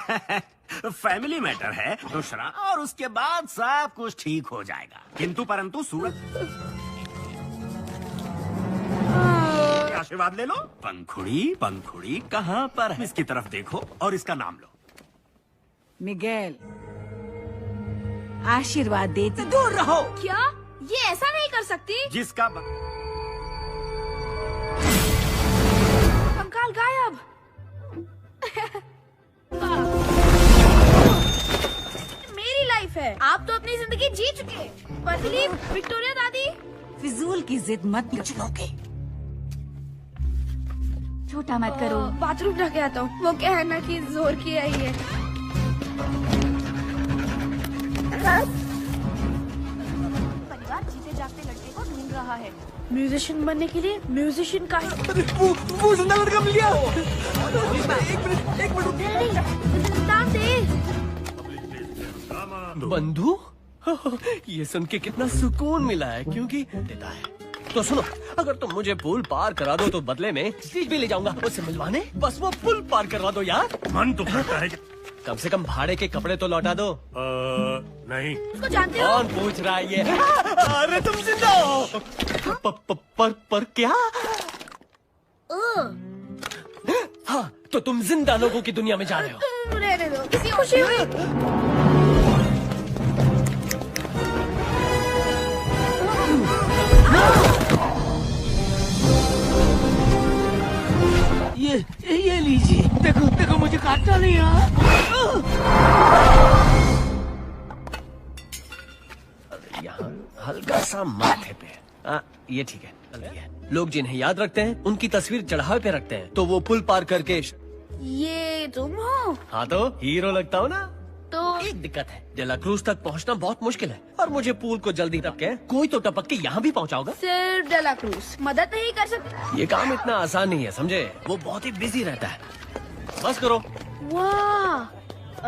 फैमिली मैटर है तो शराब और उसके बाद सब कुछ ठीक हो जाएगा। किंतु परंतु सूरज आशीर्वाद ले लो। पंखुड़ी पंखुड़ी कहाँ पर है? इसकी तरफ देखो और इसका नाम लो। मिगेल, आशीर्वाद देती दूर रहो। क्या? ये ऐसा नहीं कर सकती। जिसका कंकाल गायब। मेरी लाइफ है, आप तो अपनी जिंदगी जी चुके। पतली विक्टोरिया दादी। फिजूल की जिद मत चुनोगे। छोटा मत करो। बाथरूम रख के आता हूँ। वो क्या है ना कि जोर की आई है। परिवार जीते जागते लड़के को ढूंढ रहा है। म्यूजिशियन बनने के लिए म्यूजिशियन का वो जिंदा लड़का मिल गया। एक मिनट नाम दे। बंधु, ये सुन के कितना सुकून मिला है, क्योंकि देता है। तो सुनो, अगर तुम मुझे पुल पार करा दो तो बदले में स्टीज भी ले जाऊंगा उससे मिलवाने। बस वो पुल पार करवा दो यार। मन तो करता है। कम से कम भाड़े के कपड़े तो लौटा दो। नहीं। उसको जानते हो? कौन पूछ रहा है ये? अरे तुम जिंदा हो। पर क्या? हाँ, तो तुम जिंदा लोगों की दुनिया में जा रहे हो। रहने दो, किसी खुशी हुई। ये लीजिए। देखो देखो, मुझे काटना नहीं है। यहाँ हल्का सा माथे पे। ये ठीक है, गलती है। लोग जिन्हें याद रखते हैं उनकी तस्वीर चढ़ावे पे रखते हैं, तो वो पुल पार करके। ये तुम हो? हाँ तो हीरो लगता हो ना। तो एक दिक्कत है, डेला क्रूज तक पहुँचना बहुत मुश्किल है और मुझे पूल को जल्दी टपके कोई तो टपक के यहाँ भी पहुँचाओगा। सिर्फ डेला क्रूज मदद नहीं कर सकती। ये काम इतना आसान नहीं है, समझे? वो बहुत ही बिजी रहता है। बस करो। वाह,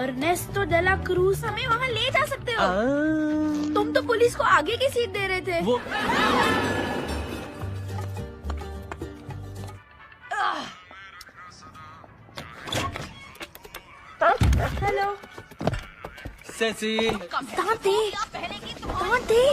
अर्नेस्टो डेला क्रूज हमें वहाँ ले जा सकते हो। तुम तो पुलिस को आगे की सीट दे रहे थे। वो हेलो सेसी। दांत दे, दांत दे।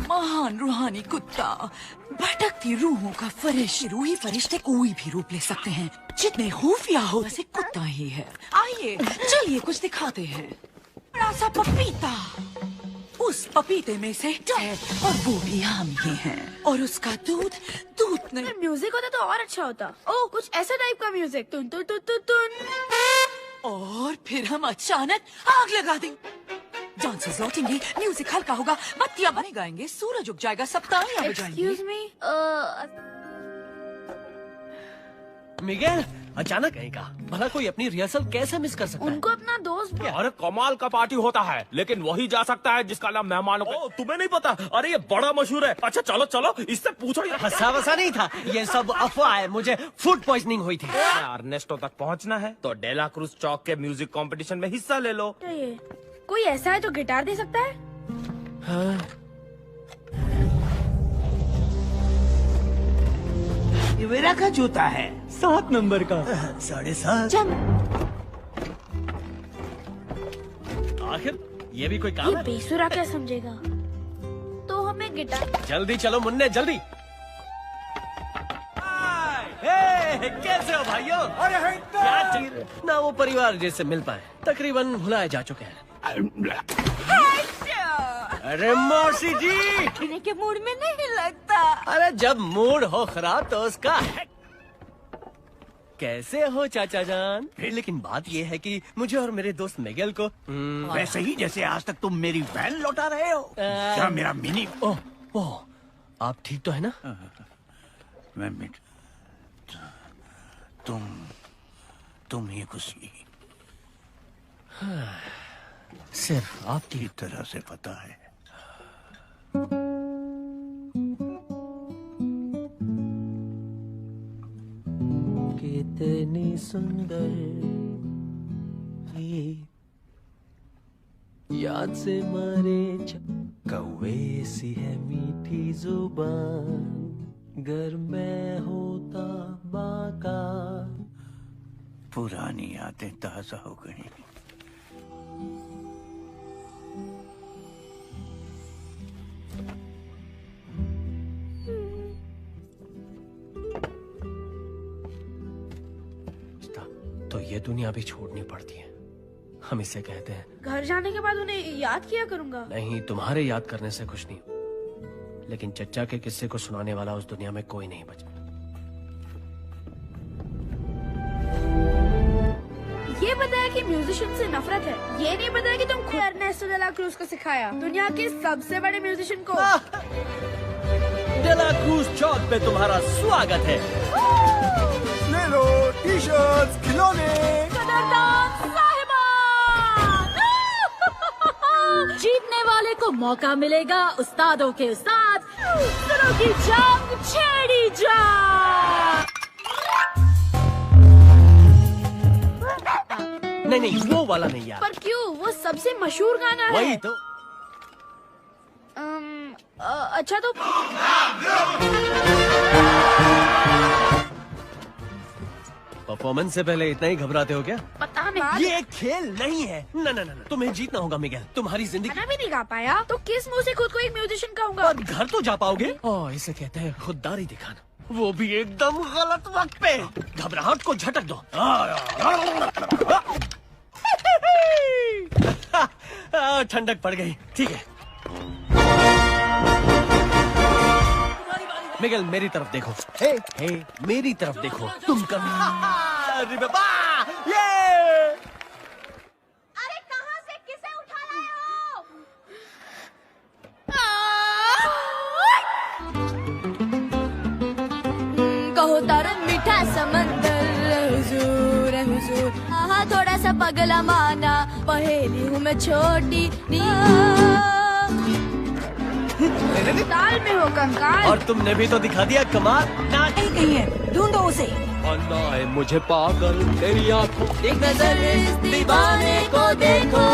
महान रूहानी कुत्ता, भटकती रूहों का फरिश्ता। रूही फरिश्ते कोई भी रूप ले सकते हैं, जितने खुफिया हो वैसे कुत्ता ही है। आइए चलिए कुछ दिखाते हैं। बड़ा सा पपीता, उस पपीते में से है और वो भी हम ही हैं। और उसका दूध नहीं। म्यूजिक होता तो और अच्छा होता। ओ, कुछ ऐसा टाइप का म्यूजिक। तुन तुन तुन तुन तुन। और फिर हम अचानक आग लगा देंगे। डांसर्स लौटेंगे, म्यूजिक हल्का होगा, बत्तियां बने गाएंगे, सूरज उग जाएगा, सब तालियां बजाएंगे। एक्सक्यूज मी, मिगेल, अचानक आएगा। भला कोई अपनी रिहर्सल कैसे मिस कर सकता है? उनको अपना दोस्त। अरे कमाल का पार्टी होता है, लेकिन वही जा सकता है जिसका नाम मेहमानों का। तुम्हें नहीं पता? अरे ये बड़ा मशहूर है। अच्छा चलो चलो, इससे पूछो। हंसा वसा नहीं था, ये सब अफवाह है। मुझे फूड पॉइजनिंग हुई थी। अर्नेस्टो तक पहुंचना है तो डेला क्रूज चौक के म्यूजिक कंपटीशन में हिस्सा ले लो। कोई ऐसा है जो गिटार दे सकता है? हाँ। ये मेरा का जूता है, 7 नंबर का। 7.5। आखिर ये भी कोई काम ये है? बेसुरा क्या समझेगा? तो हमें गिटार। जल्दी चलो मुन्ने, जल्दी। हे, कैसे हो भाइयों? क्या चीज ना वो परिवार जैसे मिल पाए, तकरीबन भुलाए जा चुके हैं। अरे मौसी जी, पीने के मूड में नहीं लगता। अरे जब मूड हो खराब तो उसका कैसे हो चाचा जान? लेकिन बात ये है कि मुझे और मेरे दोस्त मिगेल को वैसे ही जैसे आज तक तुम मेरी वैन लौटा रहे हो। क्या मेरा मिनी? ओह, आप ठीक तो है ना? मैं तुम ही खुशी। सिर्फ आपकी तरह से पता है। इतनी सुंदर, याद से मारे कौवे सी है मीठी जुबान, गर मैं होता बाका। पुरानी यादें ताजा हो गई। तो ये दुनिया भी छोड़नी पड़ती है, हम इसे कहते हैं। घर जाने के बाद उन्हें याद किया करूंगा। नहीं, तुम्हारे याद करने से कुछ नहीं, लेकिन चच्चा के किस्से को सुनाने वाला उस दुनिया में कोई नहीं बचा। ये बताया कि म्यूजिशियन से नफरत है, ये नहीं बताया कि तुम खुद एर्नेस्टो डे ला क्रूज को सिखाया, दुनिया के सबसे बड़े म्यूजिशियन को। डे ला क्रूज चौक पे तुम्हारा स्वागत है। ले लो टी-शर्ट्स, खिलौने। कदरदान साहिबान। जीतने वाले को मौका मिलेगा उस्तादों के उस्ताद सुरों की जंग छेड़ी जा। नहीं, वो वाला नहीं यार। पर क्यों? वो सबसे मशहूर गाना है। वही तो। अच्छा तो परफॉर्मेंस से पहले इतना ही घबराते हो क्या? पता नहीं। ये खेल नहीं है। न, तुम्हें जीतना होगा मिगेल। तुम्हारी जिंदगी खाना भी नहीं गा पाया तो किस मुंह से खुद को एक म्यूजिशियन कहूंगा? और घर तो जा पाओगे? ओह, इसे कहते हैं खुददारी दिखाना, वो भी एकदम गलत वक्त पे। घबराहट को झटक दो। ठंडक पड़ गई। ठीक है मिगेल, मेरी तरफ देखो। हे, मेरी तरफ देखो। तुम कभी ये अरे कहाँ से किसे उठा लाए हो? कहो तारो मीठा समंदर हुजूर हुजूर, हाँ थोड़ा सा पगला माना, पहेली हूँ मैं छोटी ताल में हो कंकाल। और तुमने भी तो दिखा दिया कमाल। कहीं है, ढूंढो उसे। अन्ना है मुझे पागल तेरी आंखों, एक नजर इस दीवाने को देखो।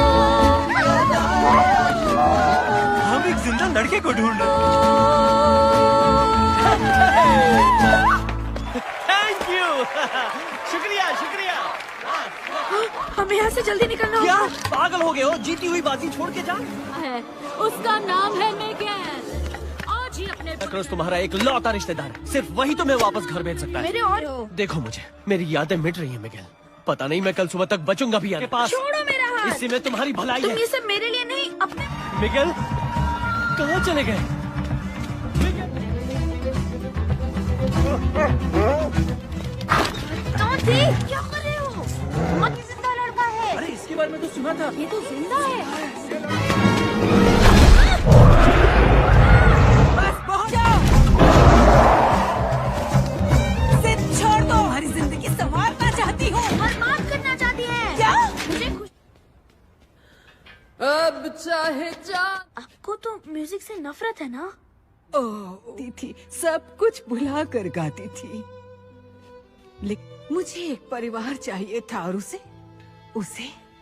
हम एक जिंदा लड़के को ढूंढ रहे। Thank you. शुक्रिया शुक्रिया। हमें यहाँ से जल्दी निकलना क्या होगा। पागल हो गए हो? जीती हुई बाजी छोड़ के जा। है उसका नाम है मिगेल। आज ही अपने क्रूज तुम्हारा एक लौता रिश्तेदार है, सिर्फ वही तुम्हें वापस घर भेज सकता है। मेरे और देखो मुझे, मेरी यादें मिट रही है मिगेल। पता नहीं मैं कल सुबह तक बचूंगा भी आपके पास। छोड़ो मेरा हाथ। इसी में तुम्हारी भलाई तुम है। ये सब मेरे लिए नहीं अपने। मिगेल कहाँ चले गए? कौन थी? क्या कर रहे हो? बहुत ही जिंदा लड़का है। अरे इसके बारे में तो सुना था। ये तो जिंदा है। बस पहुंच जाओ। सिर्फ छोड़ दो। हमारी जिंदगी संवारना चाहती हूँ। बर्बाद करना चाहती है। क्या? मुझे खुश अब चाहे जा। आपको तो म्यूजिक से नफरत है ना? ओह थी, सब कुछ भुला कर गाती थी, लेकिन मुझे एक परिवार चाहिए था और उसे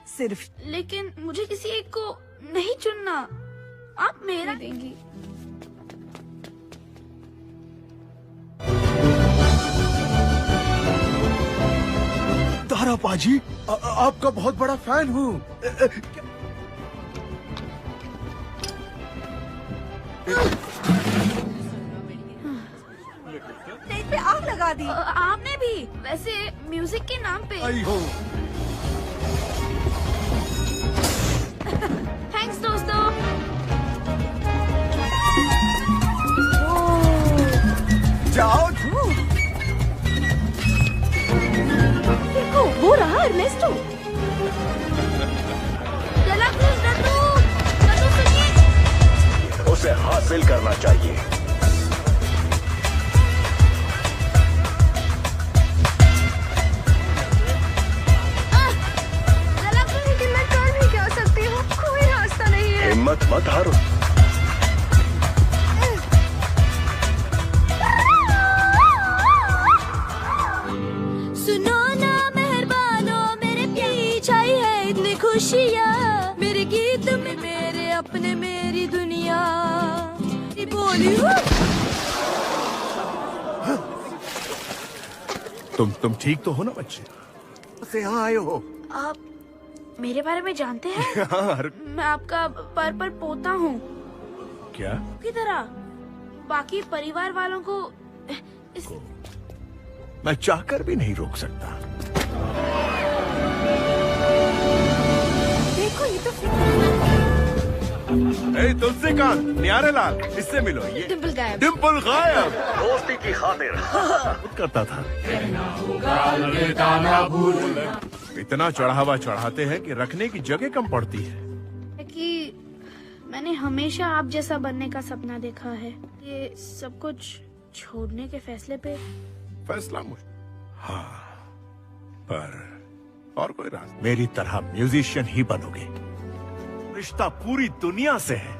सिर्फ। लेकिन मुझे किसी एक को नहीं चुनना। आप मेरा देंगी। तारा पाजी, आपका बहुत बड़ा फैन हूँ। स्टेज पे आग लगा दी। आपने भी। वैसे म्यूजिक के नाम पे। आई हो। थैंक्स दोस्तों। जाओ। देखो वो रहा एर्नेस्टो। चला क्रूज, नन्नू सुनिए। उसे हासिल करना चाहिए। लेकिन मैं कर भी क्या सकती हूँ? कोई रास्ता नहीं है। हिम्मत मत हारो। सुनो खुशियाँ, मेरे गीत में मेरे अपने मेरी दुनिया बोली। तुम ठीक तो हो ना बच्चे? से यहाँ आए हो? आप मेरे बारे में जानते हैं? हाँ। मैं आपका पर पोता हूँ। क्या? की तरह बाकी परिवार वालों को मैं चाहकर भी नहीं रोक सकता। देखो ये तो तुलसीकांत, न्यारे लाल, इससे मिलो। ये डिम्पल गायब। डिम्पल गायब दोस्ती की खातिर करता था। इतना चढ़ावा चढ़ाते हैं कि रखने की जगह कम पड़ती है। कि मैंने हमेशा आप जैसा बनने का सपना देखा है। ये सब कुछ छोड़ने के फैसले पे फैसला हाँ, पर और कोई रास्ता? मेरी तरह म्यूजिशियन ही बनोगे। रिश्ता पूरी दुनिया से है।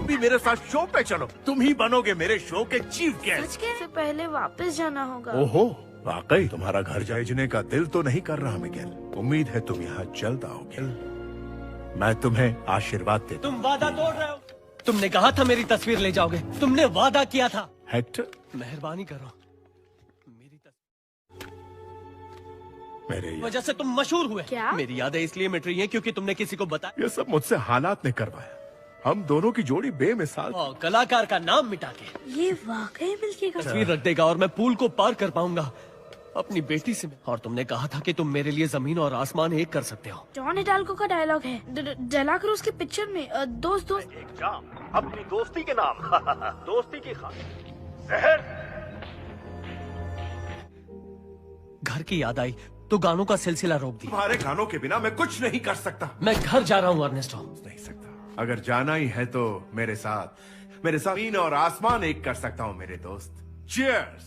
भी मेरे साथ शो पे चलो, तुम ही बनोगे मेरे शो के चीफ गेस्ट। से पहले वापस जाना होगा। ओहो, वाकई तुम्हारा घर भेजने का दिल तो नहीं कर रहा मिगेल। उम्मीद है तुम यहाँ जल्द आओगे। मैं तुम्हें आशीर्वाद देता तुम वादा तोड़ रहे हो। तुमने कहा था मेरी तस्वीर ले जाओगे, तुमने वादा किया था। हेक्टर, मेहरबानी करो, मेरे वजह से तुम मशहूर हुए। क्या? मेरी यादें इसलिए मिट रही हैं क्योंकि तुमने किसी को बताया। ये सब मुझसे हालात ने करवाया। हम दोनों की जोड़ी बेमिसाल। कलाकार का नाम मिटा के ये वाकई मिल्की का तस्वीर रख देगा और मैं पूल को पार कर पाऊंगा अपनी बेटी से। और तुमने कहा था कि तुम मेरे लिए जमीन और आसमान एक कर सकते हो। जॉन हिडाल्गो का डायलॉग है डेला क्रूज की पिक्चर में। दोस्त अपनी दोस्ती के नाम दोस्ती की खातिर जहर। घर की याद आई तो गानों का सिलसिला रोक दिया। तुम्हारे गानों के बिना मैं कुछ नहीं कर सकता। मैं घर जा रहा हूँ अर्नेस्टो। नहीं सकता। अगर जाना ही है तो मेरे साथ जमीन और आसमान एक कर सकता हूँ मेरे दोस्त। चीयर्स।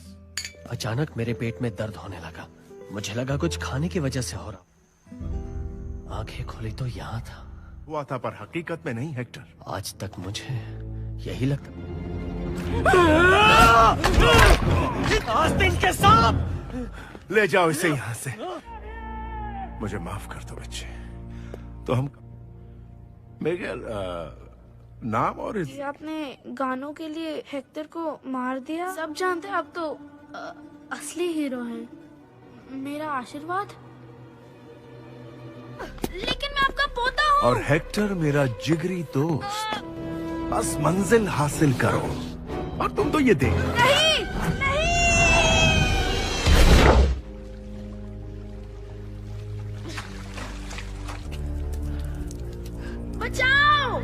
अचानक मेरे पेट में दर्द होने लगा। मुझे लगा कुछ खाने की वजह से हो रहा। आंखें खोली तो यहाँ था। हुआ था पर हकीकत में नहीं हेक्टर। आज तक मुझे यही लगता। आस्तीन के सांप! ले जाओ इसे यहाँ से। मुझे माफ कर दो बच्चे। तो हम मिगेल नाम और आपने गानों के लिए हेक्टर को मार दिया। सब जानते हैं आप तो असली हीरो हैं। मेरा आशीर्वाद। लेकिन मैं आपका पोता हूँ। और हेक्टर मेरा जिगरी दोस्त। बस मंजिल हासिल करो और तुम तो ये देख। नहीं, नहीं। बचाओ!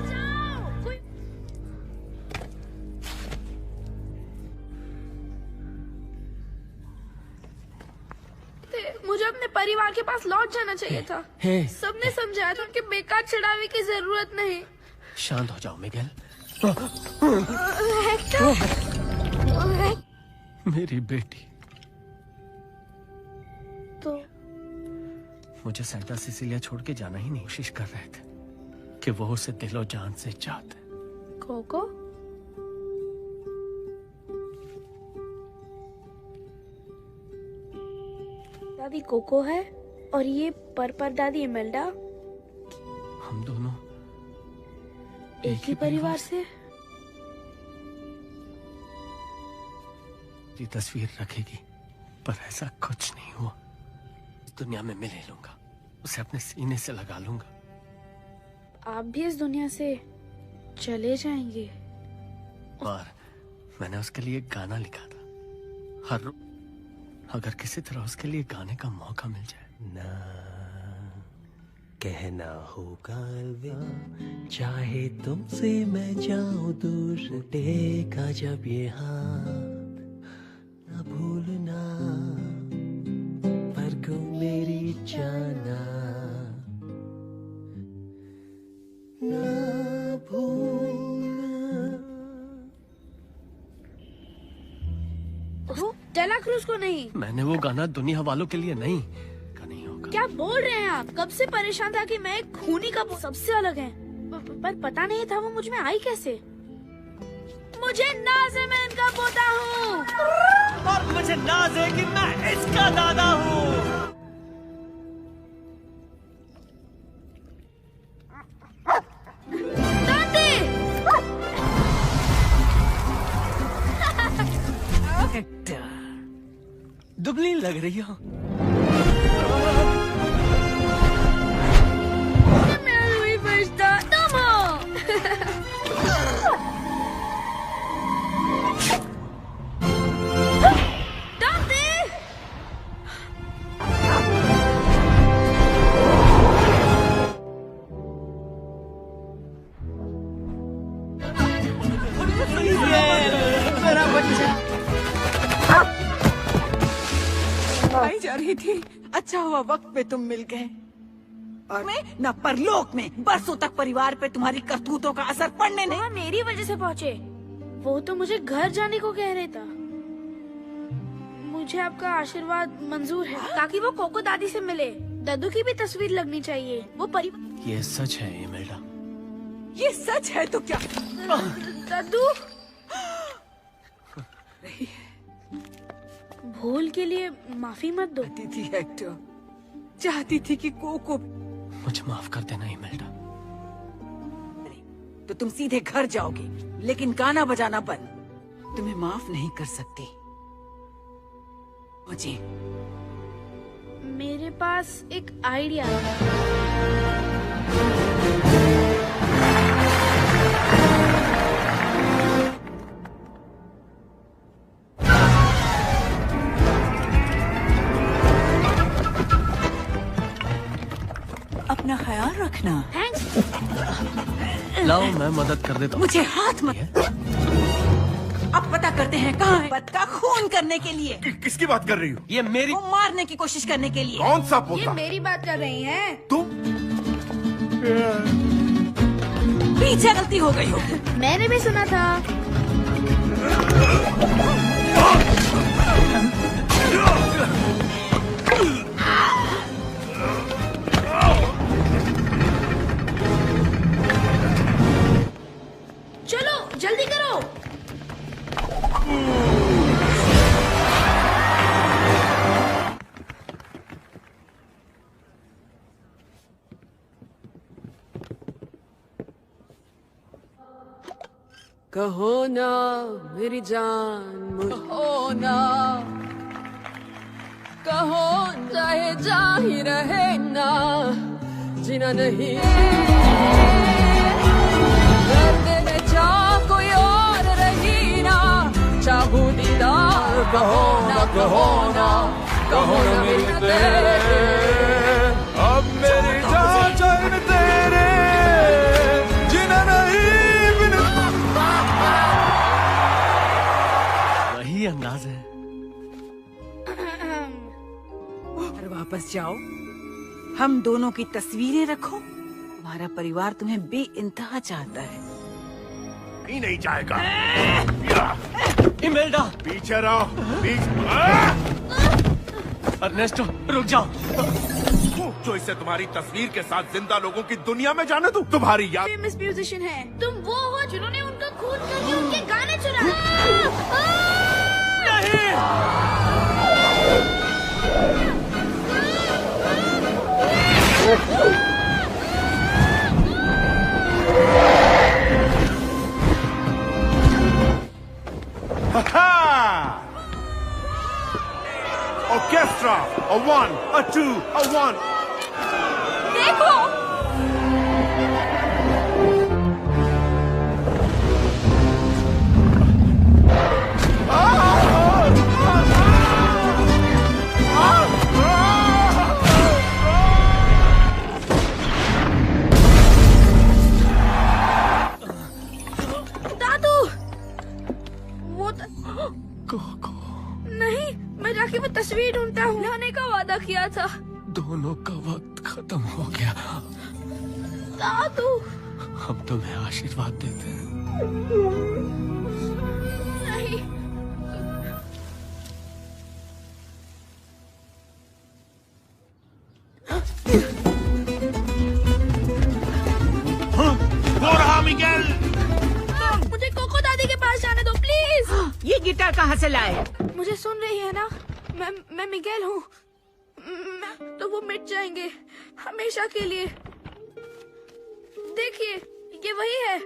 मुझे अपने परिवार के पास लौट जाना चाहिए था। सबने समझाया था कि बेकार चढ़ावे की जरूरत नहीं। शांत हो जाओ मिगेल। मेरी बेटी। तो मुझे सेंटा सिसिलिया छोड़ के जाना ही नहीं। कोशिश कर रहे थे कि वो उसे दिलो जान से चाहते। कोको? दादी कोको है और ये पर दादी इमेल्डा। हम दोनों एक ही परिवार से। ये तस्वीर रखेगी पर ऐसा कुछ नहीं हुआ। इस दुनिया में मिले लूंगा, उसे अपने सीने से लगा लूंगा। आप भी इस दुनिया से चले जाएंगे। और मैंने उसके लिए एक गाना लिखा था। हर अगर किसी तरह उसके लिए गाने का मौका मिल जाए। ना कहना होगा अलविदा, चाहे तुमसे मैं जाऊं दूर, टूटेगा जब ये हाथ, न भूलना पर को मेरी जाना, न भूलना। डेला क्रूज को नहीं। मैंने वो गाना दुनिया वालों के लिए नहीं। क्या बोल रहे हैं आप? कब से परेशान था कि मैं एक खूनी का सबसे अलग है, पर पता नहीं था वो मुझ में आई कैसे। मुझे नाज है, मैं इनका पोता हूँ। और मुझे नाज है कि मैं इसका दादा हूँ। दुबली लग रही हो। मैं हुई फरिश्ता, तुम हो। दादी! मेरा बच्चा आई जा रही थी। अच्छा हुआ वक्त पे तुम मिल गए। और मैं न परलोक में बरसों तक परिवार पे तुम्हारी करतूतों का असर पड़ने नहीं। वहाँ मेरी वजह से पहुँचे। वो तो मुझे घर जाने को कह रहे था। मुझे आपका आशीर्वाद मंजूर है ताकि वो कोको दादी से मिले। दादू की भी तस्वीर लगनी चाहिए। वो परिवार। ये सच है इमेल्डा। ये सच है तो क्या? दादू भूल के लिए माफी मत दो। थी हेक्टर, चाहती थी कि कोको। मुझे माफ कर देना इमेल्डा। तो तुम सीधे घर जाओगे, लेकिन गाना बजाना बंद। तुम्हें माफ नहीं कर सकती मुझे। मेरे पास एक आइडिया है। अपना ख्याल रखना। लाओ मैं मदद कर देता हूँ। मुझे हाथ मत। अब पता करते हैं कहाँ है। बद का खून करने के लिए। किसकी बात कर रही हो? ये मेरी। वो मारने की कोशिश करने के लिए। कौन सा पोता? ये मेरी बात कर रही हैं। तुम? पीछे गलती हो गई हो। मैंने भी सुना था। चलो जल्दी करो। कहो ना मेरी जान, कहो ना, कहो चाहे जा ही रहे ना, जीना नहीं दर्द में चाह कोई और रही ना, चाहू दीदार कहो ना, कहो ना, कहो ना मेरी तेरे, अब मेरी जान चैन तेरे, जीना नहीं बिन। वही अंदाज है। और वापस जाओ, हम दोनों की तस्वीरें रखो। हमारा परिवार तुम्हें बेइंतहा चाहता है। ही नहीं जाएगा। इमेल्डा पीछे रहो। अर्नेस्टो रुक जाओ। जो इसे तुम्हारी तस्वीर के साथ जिंदा लोगों की दुनिया में जाने दूं? तुम्हारी याद। फेमस म्यूजिशियन है। तुम वो हो जिन्होंने उनका खून करके उनके गाने चुराए। Orchestra, a 1, a 2, a 1. देखो दादू, वो नहीं, मैं जाके वो तस्वीर ढूंढता हूँ। लाने का वादा किया था। दोनों का वक्त खत्म हो गया। दादू हम तुम्हें आशीर्वाद देते हैं। नहीं, हो रहा मिगेल। मुझे कोको दादी के पास जाना ये गिटार कहाँ से लाए? मुझे सुन रही है ना? मैं मिगेल हूँ। तो वो मिट जाएंगे हमेशा के लिए। देखिए ये वही है।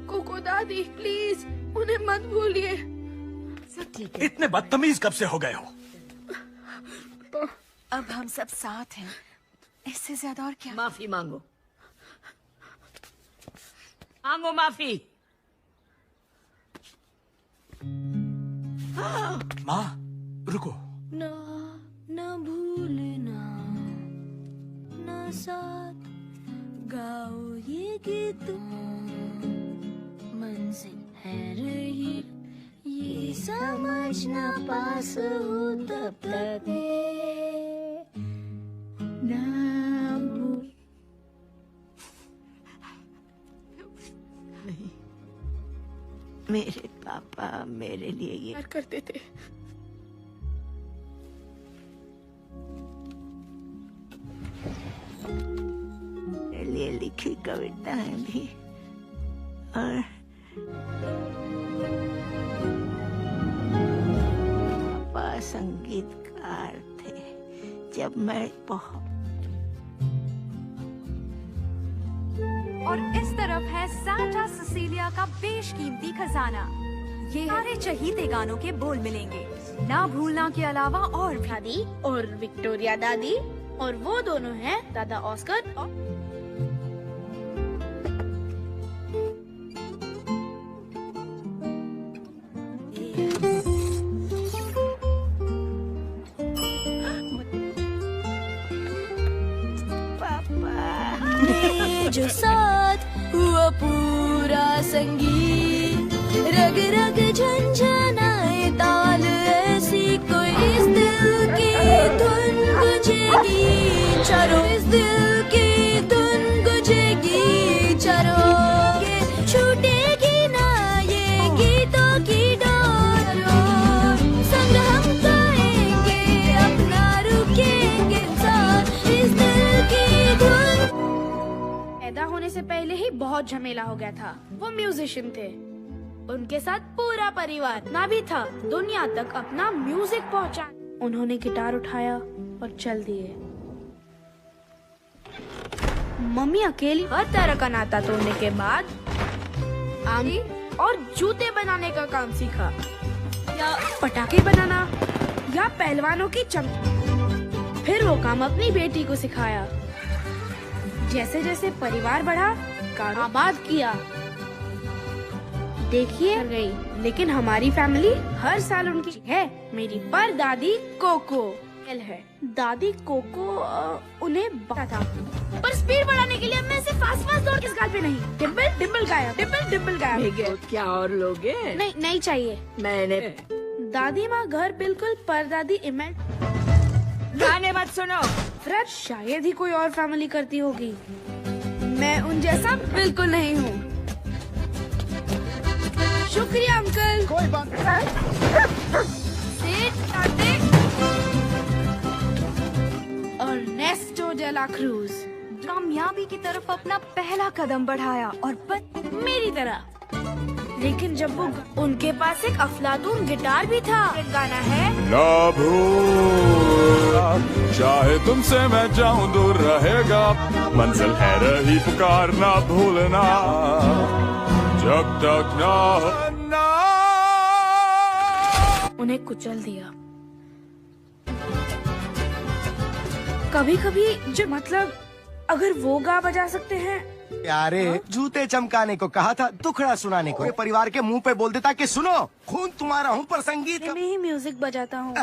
कोको दादी प्लीज उन्हें मत भूलिए। इतने बदतमीज कब से हो गए हो? अब हम सब साथ हैं, इससे ज्यादा और क्या? माफी मांगो, मांगो माफी। माँ रुको। ना ना भूलना, ना साथ गाओ ये गीत, मंजिल है रही ये समझना पास हो तब तक ना भूल। नहीं, मेरे पापा मेरे लिए ये करते थे। मेरे लिए लिखी कविताएं भी, और पापा संगीतकार थे जब मैं बहुत। और इस तरफ है सांता सिसिलिया का बेशकीमती खजाना। ये सारे चहीते गानों के बोल मिलेंगे, ना भूलना के अलावा और भी। दादी और विक्टोरिया दादी, और वो दोनों हैं दादा ऑस्कर और जो साथ हुआ पूरा संगीत, रग रग झंझनाए ताल ऐसी कोई इस दिल की धुन गुजेगी चारों, इस दिल की धुन गुजेगी चारों, ये छूटेगी ना ये गीतों की डोर, संग हम गाएंगे अपना रुकेंगे साथ इस दिल की धुन। पैदा होने से पहले ही बहुत झमेला हो गया था। वो म्यूजिशियन थे, उनके साथ पूरा परिवार ना भी था। दुनिया तक अपना म्यूजिक पहुंचा। उन्होंने गिटार उठाया और चल दिए। मम्मी अकेली हर तरह का नाता तोड़ने के बाद आमी और जूते बनाने का काम सीखा, या पटाखे बनाना, या पहलवानों की चमक। फिर वो काम अपनी बेटी को सिखाया। जैसे जैसे परिवार बढ़ा, आबाद किया। देखिए गई, लेकिन हमारी फैमिली हर साल उनकी है। मेरी परदादी कोको है। दादी कोको उन्हें बता था, पर स्पीड बढ़ाने के लिए मैं सिर्फ फास्ट फास्ट दौड़ किस गाल पे नहीं। डिम्पल डिम्पल गाया, डिम्पल डिम्पल गाया। क्या और लोगे? नहीं नहीं चाहिए। मैंने दादी माँ घर बिल्कुल परदादी इमेज। गाने मत सुनो। फ्रेड शायद ही कोई और फैमिली करती होगी। मैं उन जैसा बिल्कुल नहीं हूँ। शुक्रिया अंकल। कोई बात और नेस्टो डे ला क्रूज कामयाबी की तरफ अपना पहला कदम बढ़ाया, और मेरी तरह। लेकिन जब वो उनके पास एक अफलातून गिटार भी था। गाना है ना भूलना, चाहे तुमसे मैं जाऊं दूर रहेगा, मंजिल है रही पुकार ना भूलना, जब तक ना उन्हें कुचल दिया। कभी कभी जो मतलब अगर वो गा बजा सकते हैं। यारे जूते चमकाने को कहा था, दुखड़ा सुनाने को। परिवार के मुंह पे बोल देता कि सुनो खून तुम्हारा हूँ पर संगीत मैं ही म्यूजिक बजाता हूँ।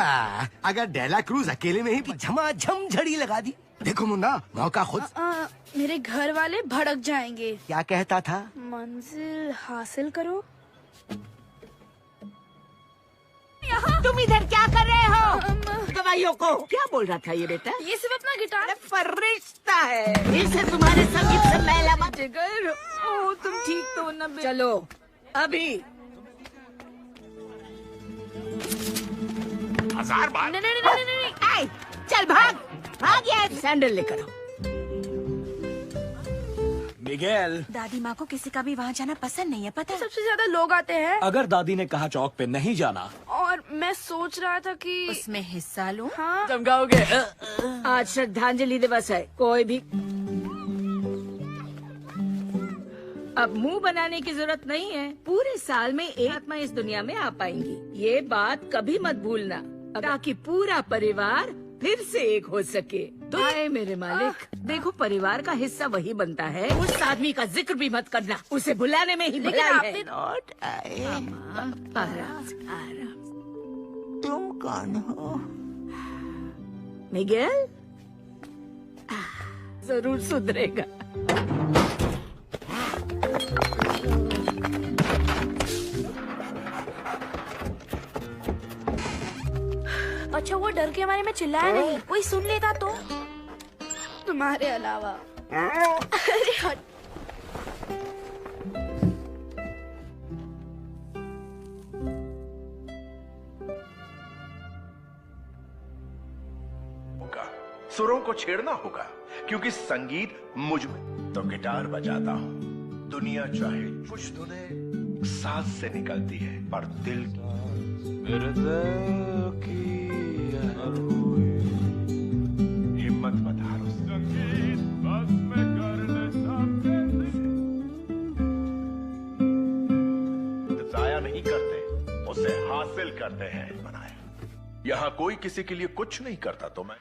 अगर डेला क्रूज अकेले में ही झमाझम झड़ी लगा दी। देखो मुन्ना, मौका खुद। मेरे घर वाले भड़क जाएंगे। क्या कहता था? मंजिल हासिल करो। तुम इधर क्या कर रहे हो? दवाइयों को क्या बोल रहा था ये बेटा? ये सिर्फ अपना गिटार फरिश्ता है, इसे तुम्हारे संगीत से मैला मत। जिगर, ओ तुम ठीक तो न? चलो अभी 1000 बार। नहीं, चल भाग भाग यार। सैंडल लेकर आओ। मिगेल, दादी माँ को किसी का भी वहाँ जाना पसंद नहीं है, पता है? सबसे ज्यादा लोग आते हैं अगर दादी ने कहा चौक पे नहीं जाना, और मैं सोच रहा था कि उसमें हिस्सा लूं? हाँ चमकाओगे। आज श्रद्धांजलि दिवस है, कोई भी अब मुंह बनाने की जरूरत नहीं है। पूरे साल में एक आत्मा इस दुनिया में आ पाएंगी, ये बात कभी मत भूलना, ताकि पूरा परिवार फिर से एक हो सके। आए मेरे मालिक, देखो परिवार का हिस्सा वही बनता है। उस आदमी का जिक्र भी मत करना, उसे बुलाने में ही भलाई है। लौट आए। आराम आराम। तुम कौन हो? मिगेल जरूर सुधरेगा। अच्छा वो डर के हमारे में चिल्लाया नहीं, कोई सुन लेता तो? तुम्हारे अलावा। अरे हट। सुरों को छेड़ना होगा, क्योंकि संगीत मुझ में तो गिटार बजाता हूँ। दुनिया चाहे कुछ धुनें सांस से निकलती है, पर दिल मेरे दिल की हिम्मत मत हारो। संगीत बस में कर ले सामने। जाया नहीं करते, उसे हासिल करते हैं। बनाए यहाँ कोई किसी के लिए कुछ नहीं करता, तो मैं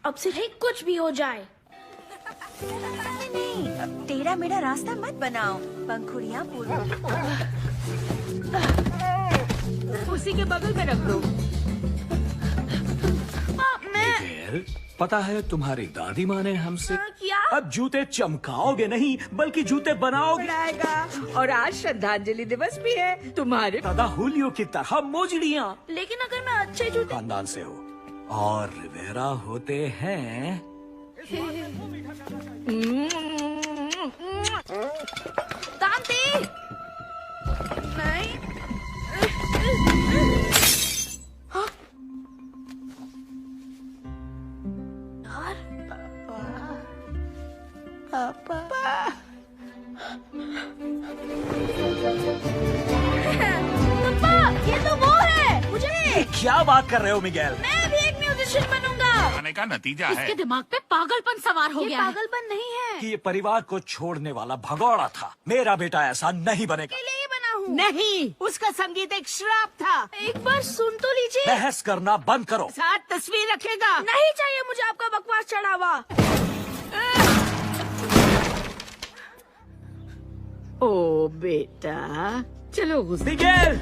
अब से ही कुछ भी हो जाए। नहीं, टेढ़ा मेढ़ा रास्ता मत बनाओ, पंखुड़ियाँ बोलो। उसी के बगल में रख दो। मिगेल, पता है तुम्हारी दादी माँ ने हमसे क्या? अब जूते चमकाओगे नहीं, बल्कि जूते बनाओगे। और आज श्रद्धांजलि दिवस भी है तुम्हारे दादा हुलियो की तरह मोजड़ियाँ। लेकिन अगर मैं अच्छे जूते खानदान से हो और रिवेरा होते हैं। दांती नहीं। हाँ? यार पापा ये तो वो है। मुझे क्या बात कर रहे हो मिगेल? मैं भी एक म्यूजिशियन बनूंगा। आने का नतीजा है इसके दिमाग पे पागलपन सवार हो ये गया है। पागलपन नहीं है, कि ये परिवार को छोड़ने वाला भगौड़ा था। मेरा बेटा ऐसा नहीं बनेगा। के लिए ही बना हूँ। नहीं, उसका संगीत एक श्राप था। एक बार सुन तो लीजिए। बहस करना बंद करो। साथ तस्वीर रखेगा। नहीं चाहिए मुझे आपका बकवास चढ़ावा। ओ बेटा, चलो मिगेल,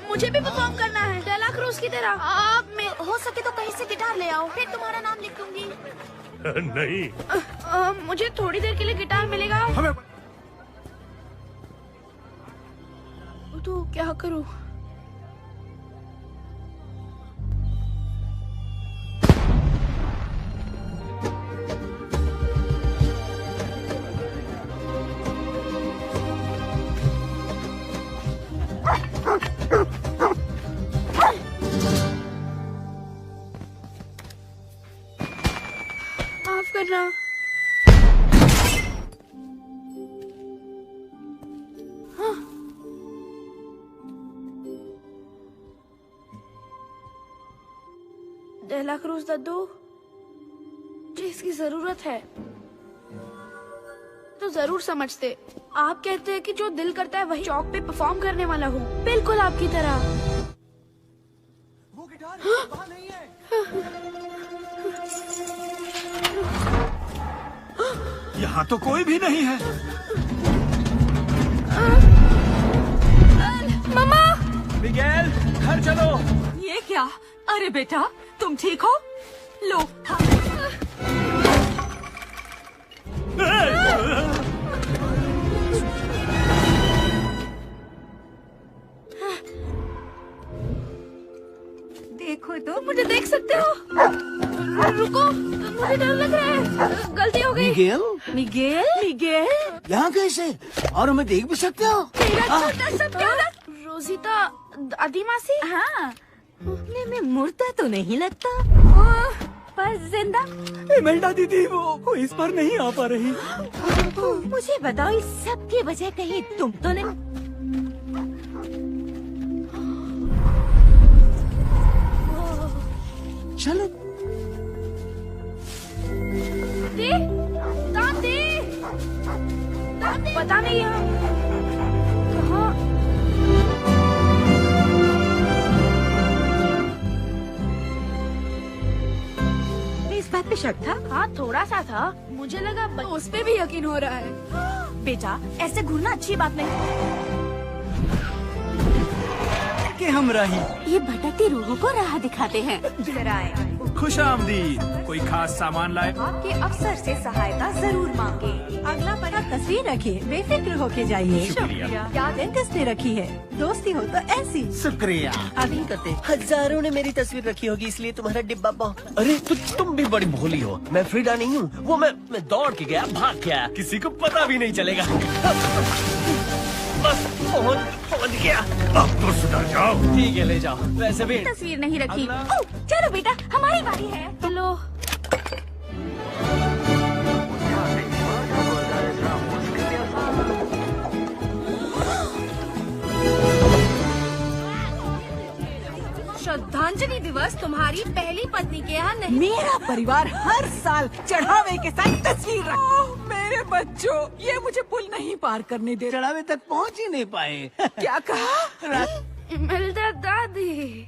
मुझे भी परफॉर्म करना है, डेला क्रूज की तरह। आप में हो सके तो कहीं से गिटार ले आओ, फिर तुम्हारा नाम लिख दूंगी। नहीं, मुझे थोड़ी देर के लिए गिटार मिलेगा? हमें तो क्या करूं? माफ करना। हाँ। डेला क्रूज दद्दू, जिसकी जरूरत है तो जरूर समझते। आप कहते हैं कि जो दिल करता है वही चौक पे परफॉर्म करने वाला हूँ, बिल्कुल आपकी तरह। वो गिटार वहाँ नहीं है। यहाँ तो कोई भी नहीं है। मम्मा! मिगेल, घर चलो। ये क्या? अरे बेटा, तुम ठीक हो? लो। देखो तो मुझे देख सकते हो? रुको, मुझे डर लग रहा है। गलती हो गई। मिगेल, मिगेल, मिगेल, यहाँ कैसे? और हमें देख भी सकते हो? मेरा छोटा सा प्यारा रोजिता दादी मासी। हाँ, उठने में मुर्दा तो नहीं लगता, पर जिंदा। इमेल्डा दीदी वो इस बार नहीं आ पा रही। मुझे बताओ, इस सब की वजह कहीं तुम तो नहीं? चलो दादी, पता नहीं हम कहाँ। इस बात पे शक था? हाँ, थोड़ा सा था। मुझे लगा उस पे भी यकीन हो रहा है। बेटा, ऐसे घूरना अच्छी बात नहीं कि हम रही। ये भटकती रूहों को राह दिखाते हैं। जरा आए। खुश आमदीद। कोई खास सामान लाए? आपके अफसर से सहायता जरूर मांगे। अगला पन्ना तस्वीर रखिए, बेफिक्र होके जाइए। शुक्रिया। क्या डेंटिस्ट ने रखी है, दोस्ती हो तो ऐसी। शुक्रिया। अभी करते हजारों ने मेरी तस्वीर रखी होगी, इसलिए तुम्हारा डिब्बा बहुत। अरे तुम भी बड़ी भोली हो। मैं फ्रीडा नहीं हूँ, वो मैं दौड़ के गया, भाग के आया, किसी को पता भी नहीं चलेगा। बस पहुंच गया। अब तो सुधर जाओ। ठीक है, ले जाओ। वैसे भी तस्वीर नहीं रखी। चलो बेटा, हमारी बारी है। चलो। श्रद्धांजलि दिवस तुम्हारी पहली पत्नी के यहाँ नहीं। मेरा परिवार हर साल चढ़ावे के साथ तस्वीर रखता। मेरे बच्चों, ये मुझे पुल नहीं पार करने दे। चढ़ावे तक पहुंच ही नहीं पाए। क्या कहा? इमेल्डा दादी,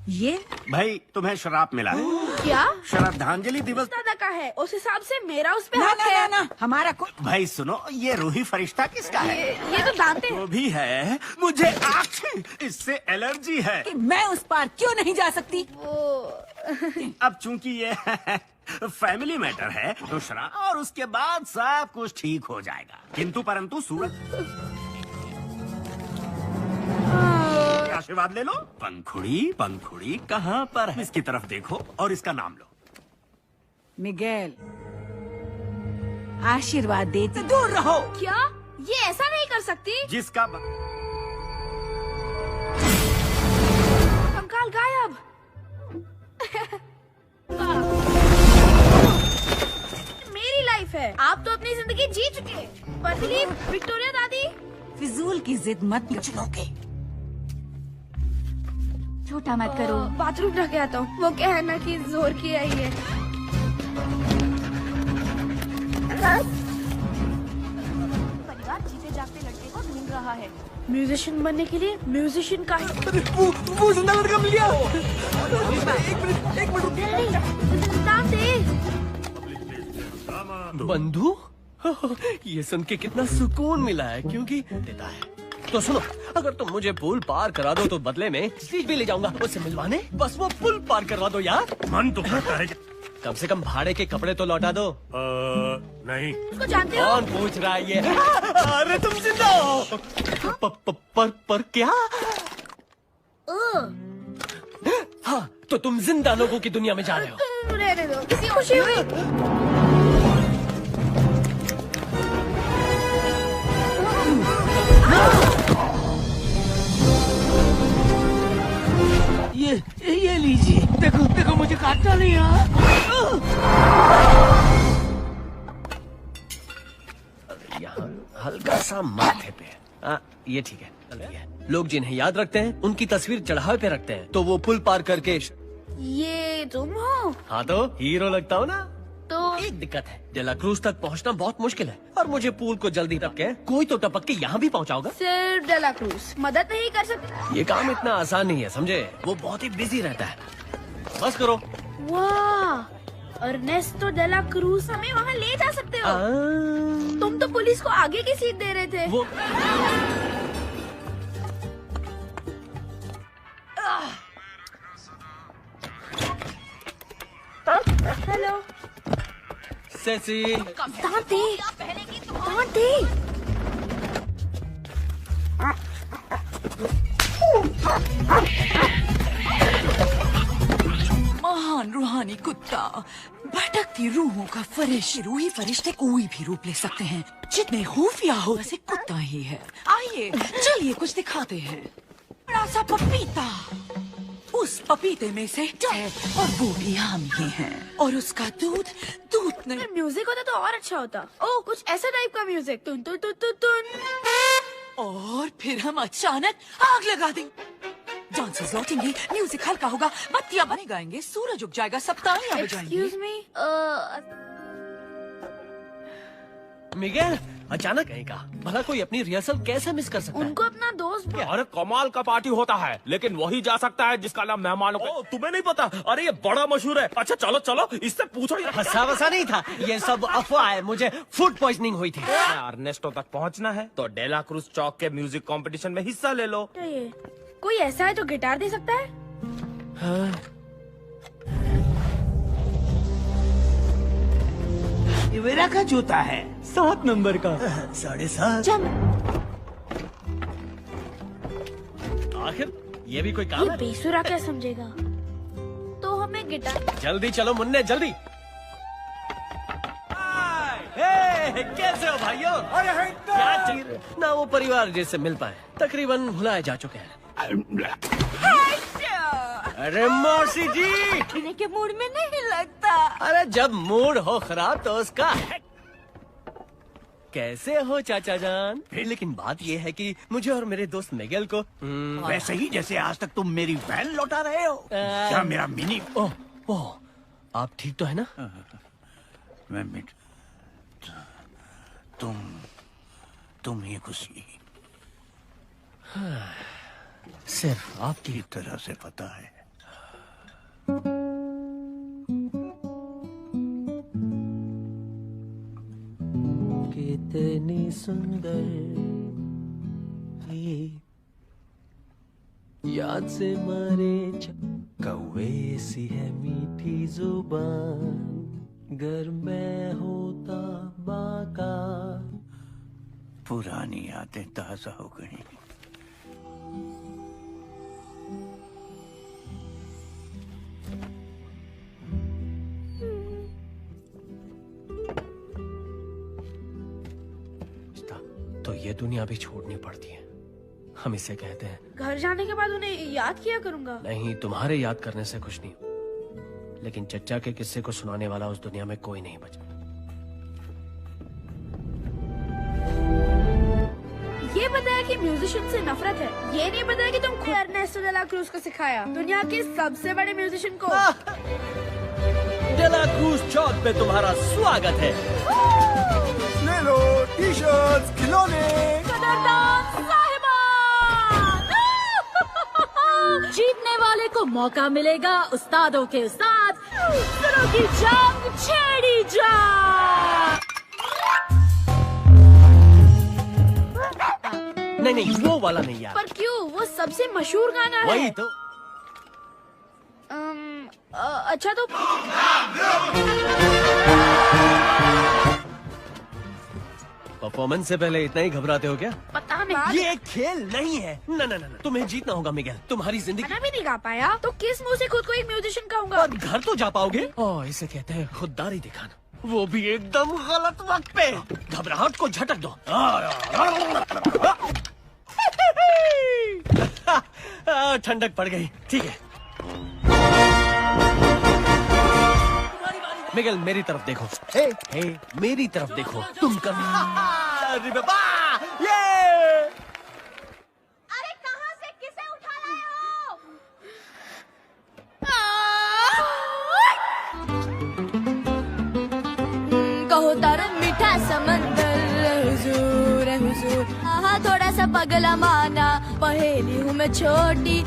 ये भाई तुम्हें श्राप मिला है। क्या? श्रद्धांजलि दिवस दादा का है, उस हिसाब से मेरा उस पे ना हक ना है। ना, हमारा कोई। भाई सुनो, ये रूही फरिश्ता किसका है? ये तो दांते जो भी है, मुझे इससे एलर्जी है। कि मैं उस पार क्यों नहीं जा सकती? अब चूंकि ये फैमिली मैटर है, तो श्राप और उसके बाद सब कुछ ठीक हो जाएगा। किंतु परंतु सूरज आशीर्वाद ले लो। पंखुड़ी कहाँ पर है? इसकी तरफ देखो और इसका नाम लो। मिगेल, आशीर्वाद देती दूर रहो। क्या? ये ऐसा नहीं कर सकती। जिसका कंकाल गायब। मेरी लाइफ है, आप तो अपनी जिंदगी जी चुके। पर फिलिप, विक्टोरिया दादी, फिजूल की जिद मत पिछलोगे। छोटा मत करो। बाथरूम ढके आता हूँ। वो क्या है ना कि जोर की आई है। परिवार जीते जागते लड़के को ढूंढ रहा है। म्यूजिशियन बनने के लिए म्यूजिशियन का वो जिंदा लड़का मिल गया। एक मिनट दादी। बंधु, ये सुन के कितना सुकून मिला है, क्योंकि देता है। तो सुनो, अगर तुम मुझे पुल पार करा दो तो बदले में स्टीज भी ले जाऊंगा उससे मिलवाने। बस वो पुल पार करवा दो यार। मन तो करता है। कम से कम भाड़े के कपड़े तो लौटा दो। नहीं। उसको जानते हो? कौन पूछ रहा है ये? अरे तुम जिंदा हो। पर क्या? हाँ, तो तुम जिंदा लोगों की दुनिया में जा रहे हो। रहने दो, किसी खुशी हुई। ये लीजिए। देखो मुझे काटना नहीं है। यहाँ हल्का सा माथे पे। ये ठीक है। लोग जिन्हें याद रखते हैं उनकी तस्वीर चढ़ावे पे रखते हैं, तो वो पुल पार करके। ये तुम हो? हाँ, तो हीरो लगता हो ना। तो एक दिक्कत है, डेला क्रूज तक पहुँचना बहुत मुश्किल है, और मुझे पुल को जल्दी टपके कोई तो टपक के यहाँ भी पहुँचाओगा। सिर्फ डेला क्रूज मदद नहीं कर सकता। ये काम इतना आसान नहीं है, समझे? वो बहुत ही बिजी रहता है। बस करो। वाह, अर्नेस्टो डेला क्रूज हमें वहाँ ले जा सकते हो। तुम तो पुलिस को आगे की सीट दे रहे थे। वो हेलो सेसी। दादी, दादी। महान रूहानी कुत्ता, भटकती रूहों का फरिश्ता। रूही फरिश्ते कोई भी रूप ले सकते हैं, जितने खुफिया हो वैसे कुत्ता ही है। आइए चलिए कुछ दिखाते हैं। बड़ा सा पपीता, उस पपीते में से है और वो भी हम ही हैं और उसका दूध नहीं। अगर म्यूजिक होता तो और अच्छा होता। ओ कुछ ऐसा टाइप का म्यूजिक, तुन तुन तुन तुन तुन। और फिर हम अचानक आग लगा देंगे। डांसर्स लौटेंगे, म्यूजिक हल्का होगा, बत्तियां बने गाएंगे, सूरज उग जाएगा, सब तालियां बजाएंगे। एक्सक्यूज मी, मिगेल, अचानक कहीं का भला कोई अपनी रिहर्सल कैसे मिस कर सकता है? उनको अपना दोस्त अरे कमाल का पार्टी होता है, लेकिन वही जा सकता है जिसका नाम मेहमानों को। तुम्हें नहीं पता? अरे ये बड़ा मशहूर है। अच्छा चलो चलो, इससे पूछो। हंसा वसा नहीं था, ये सब अफवाह है। मुझे फूड पॉइजनिंग हुई थी। अर्नेस्टो तक पहुंचना है तो डेला क्रूज चौक के म्यूजिक कंपटीशन में हिस्सा ले लो। कोई ऐसा है जो गिटार दे सकता है? हाँ। ये मेरा का जूता है, 7 नंबर का। 7.5। आखिर ये भी कोई काम ये है? बेसुरा क्या समझेगा? तो हमें गिटार। जल्दी चलो मुन्ने, जल्दी। हे, कैसे हो भाइयों? क्या चाहिए? ना वो परिवार जिससे मिल पाए, तकरीबन भुलाए जा चुके हैं। अरे मौसी जी, पीने के मूड में नहीं लगता। अरे जब मूड हो खराब तो उसका कैसे हो चाचा जान? लेकिन बात ये है कि मुझे और मेरे दोस्त मिगेल को वैसे ही जैसे आज तक तुम मेरी वैन लौटा रहे हो। क्या मेरा मिनी? ओह, आप ठीक तो है ना? मैं तुम ही खुशी। सिर्फ आपकी तरह से पता है। कितनी सुंदर ये याद से मारे कौवे सी है मीठी जुबान, गर मैं होता बाका। पुरानी यादें ताजा हो गई। तो ये दुनिया भी छोड़नी पड़ती है, हम इसे कहते हैं। घर जाने के बाद उन्हें याद किया करूंगा। नहीं, तुम्हारे याद करने से कुछ नहीं, लेकिन चच्चा के किस्से को सुनाने वाला उस दुनिया में कोई नहीं बचा। ये बताया कि म्यूजिशियन से नफरत है, ये नहीं बताया कि तुम खुद अर्नेस्टो डेला क्रूज को सिखाया, दुनिया के सबसे बड़े म्यूजिशियन को। डेला क्रूज चौक पे तुम्हारा स्वागत है। ले लो टी-शर्ट्स, खिलौने। जीतने वाले को मौका मिलेगा उस्तादों के उस्ताद सुरों की जंग छेड़ी जा। नहीं, वो वाला नहीं यार। पर क्यों? वो सबसे मशहूर गाना है। वही तो। अच्छा तो परफॉर्मेंस से पहले इतना ही घबराते हो क्या? पता नहीं। ये खेल नहीं है। ना, तुम्हें जीतना होगा मिगेल। तुम्हारी जिंदगी गाना भी नहीं गा पाया तो किस मुंह से खुद को एक म्यूजिशियन कहूंगा? पर घर तो जा पाओगे। ओह, इसे कहते हैं खुददारी दिखाना, वो भी एकदम गलत वक्त पे। घबराहट को झटक दो। ठंडक पड़ गई। ठीक है मिगेल, मेरी तरफ देखो। हे, मेरी तरफ देखो। तुम कभी अरे कहाँ से किसे उठा लाए हो? कहो तारा मीठा समंदर हुजूर हुजूर, हाँ थोड़ा सा पगला माना, पहेली हूँ मैं छोटी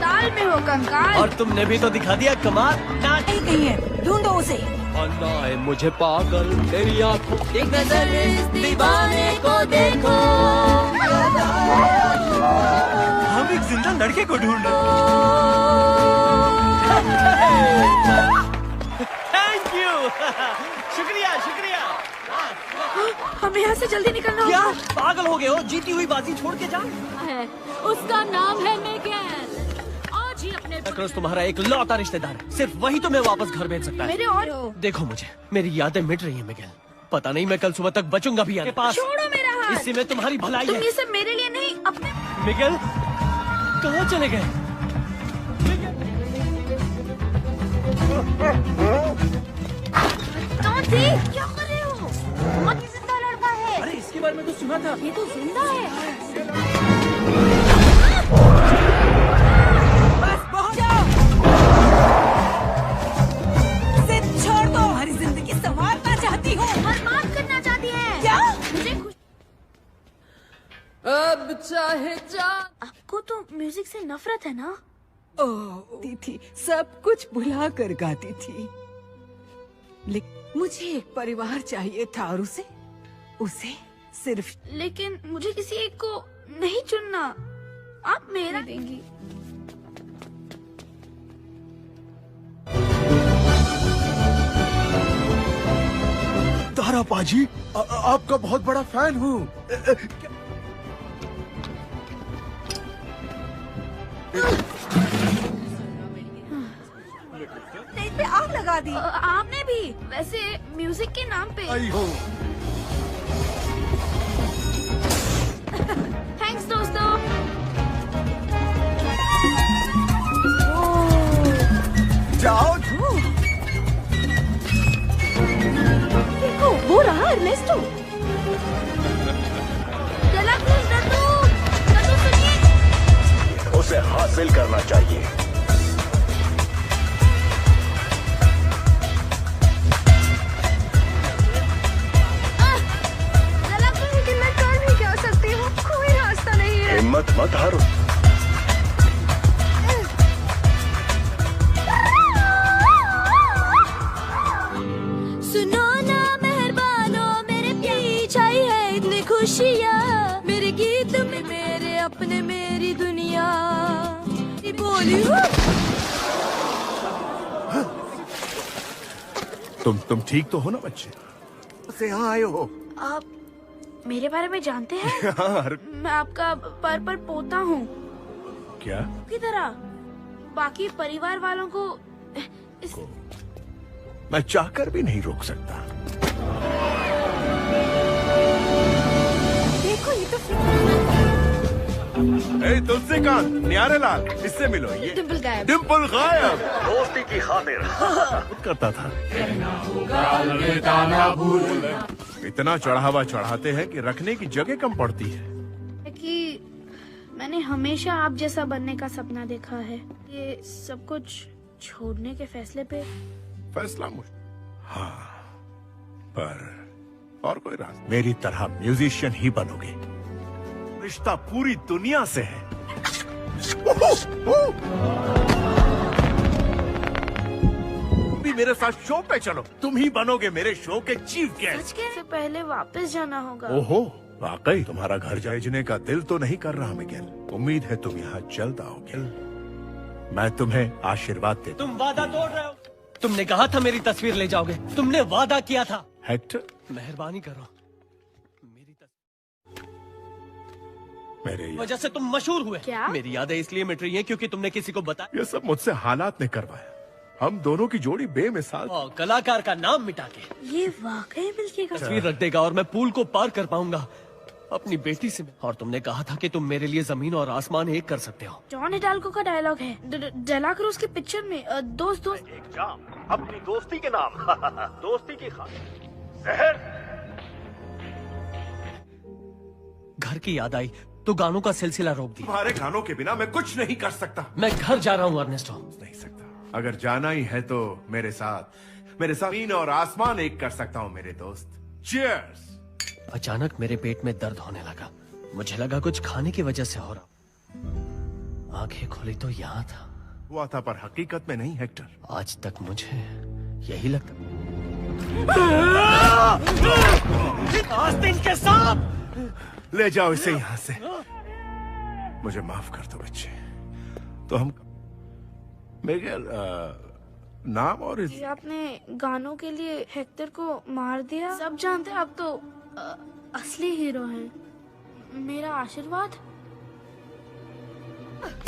ताल में हो कंकाल। और तुमने भी तो दिखा दिया कमाल। नहीं है, ढूंढो उसे। अन्ना है मुझे पागल तेरी आंखों। एक नजर इस दीवाने को देखो। हम एक जिंदा लड़के को ढूंढ रहे हैं। Thank you. शुक्रिया। हमें यहाँ से जल्दी निकलना क्या होगा। पागल हो गए हो? जीती हुई बाजी छोड़ के जाओ। है उसका नाम है मिगेल। आज ही अपने क्रॉस तुम्हारा एक लौता रिश्तेदार है, सिर्फ वही तुम्हें वापस घर भेज सकता है। मेरे और देखो मुझे, मेरी यादें मिट रही हैं मिगेल। पता नहीं मैं कल सुबह तक बचूंगा भी या नहीं। छोड़ो मेरा हाथ। इसी में तुम्हारी भलाई तुम है। ये सब मेरे लिए नहीं, अपने मिगेल कहाँ चले गए? क्या कर रहे हो? बहुत ही जिंदा लड़का है। अरे इसके बारे में तो सुना था। ये तो जिंदा है। बस बहुत जाओ। इसे छोड़ दो। हमारी जिंदगी संवारना चाहती हूँ। बर्बाद करना चाहती है। क्या? मुझे खुश अब चाहे जा। आपको तो म्यूजिक से नफरत है ना? ओह, थी सब कुछ भुला कर गाती थी, लेकिन मुझे एक परिवार चाहिए था और उसे सिर्फ। लेकिन मुझे किसी एक को नहीं चुनना। आप मेरा देंगी। तारा पाजी, आपका बहुत बड़ा फैन हूँ। स्टेज पे आग लगा दी। आपने भी। वैसे म्यूजिक के नाम पे। आई हो। थैंक्स दोस्तों। जाओ। देखो वो रहा अर्नेस्टो। चला प्लीज दत्तू सुनिए। उसे हासिल करना चाहिए। मैं कर भी क्या सकती हूँ? कोई रास्ता नहीं है। हिम्मत मत हारो। सुनो ना मेहरबानो, मेरे पीछे ही है इतनी खुशियाँ। मेरे गीत में मेरे अपने, मेरी दुनिया बोली हूँ। तुम ठीक तो हो ना बच्चे? से यहाँ आए हो? आप मेरे बारे में जानते हैं? यार मैं आपका पर पोता हूँ क्या? की तरह। बाकी परिवार वालों को मैं चाहकर भी नहीं रोक सकता। देखो ये तो तुलसीकांत, न्यारेलाल, इससे मिलो। ये डिम्पल गायब। डिम्पल गायब। दोस्ती की खातिर करता था। इतना चढ़ावा चढ़ाते हैं कि रखने की जगह कम पड़ती है। कि मैंने हमेशा आप जैसा बनने का सपना देखा है। ये सब कुछ छोड़ने के फैसले पे फैसला हाँ, पर और कोई रास्ता? मेरी तरह म्यूजिशियन ही बनोगे। रिश्ता पूरी दुनिया से है। भी मेरे साथ शो पे चलो। तुम ही बनोगे मेरे शो के चीफ गेस्ट। से पहले वापस जाना होगा। ओहो, वाकई तुम्हारा घर भेजने का दिल तो नहीं कर रहा मिगेल। उम्मीद है तुम यहाँ जल्द आओगे। मैं तुम्हें आशीर्वाद देता हूँ। तुम वादा तोड़ रहे हो। तुमने कहा था मेरी तस्वीर ले जाओगे। तुमने वादा किया था। हेक्टर, मेहरबानी करो। मेरे वजह से तुम मशहूर हुए। क्या? मेरी यादें इसलिए मिट रही हैं क्योंकि तुमने किसी को बताया। ये सब मुझसे हालात ने करवाया। हम दोनों की जोड़ी बेमिसाल। कलाकार का नाम मिटा के ये वाकई मिलके का तस्वीर रख देगा और मैं पुल को पार कर पाऊंगा अपनी बेटी से। और तुमने कहा था कि तुम मेरे लिए जमीन और आसमान एक कर सकते हो। जॉन हिडाल्गो का डायलॉग है डेला क्रूज की पिक्चर में। दोस्त दोस्त एक जाम अपनी दोस्ती के नाम। दोस्ती की खातिर जहर। घर की याद आई तो गानों का सिलसिला रोक दिया। तुम्हारे गानों के बिना मैं कुछ नहीं कर सकता। मैं घर जा रहा हूँ अर्नेस्टो। नहीं सकता। अगर जाना ही है तो मेरे साथ जमीन और आसमान एक कर सकता हूँ मेरे दोस्त। चीयर्स। अचानक मेरे पेट में दर्द होने लगा। मुझे लगा कुछ खाने की वजह से हो रहा। आंखें खोली तो यहाँ था। हुआ था पर हकीकत में नहीं हेक्टर। आज तक मुझे यही लगता। आस्तीन के सांप। ले जाओ इसे यहाँ से। मुझे माफ कर दो बच्चे। तो हम मिगेल, नाम और ये आपने गानों के लिए हेक्टर को मार दिया। सब जानते हैं आप तो असली हीरो हैं। मेरा आशीर्वाद।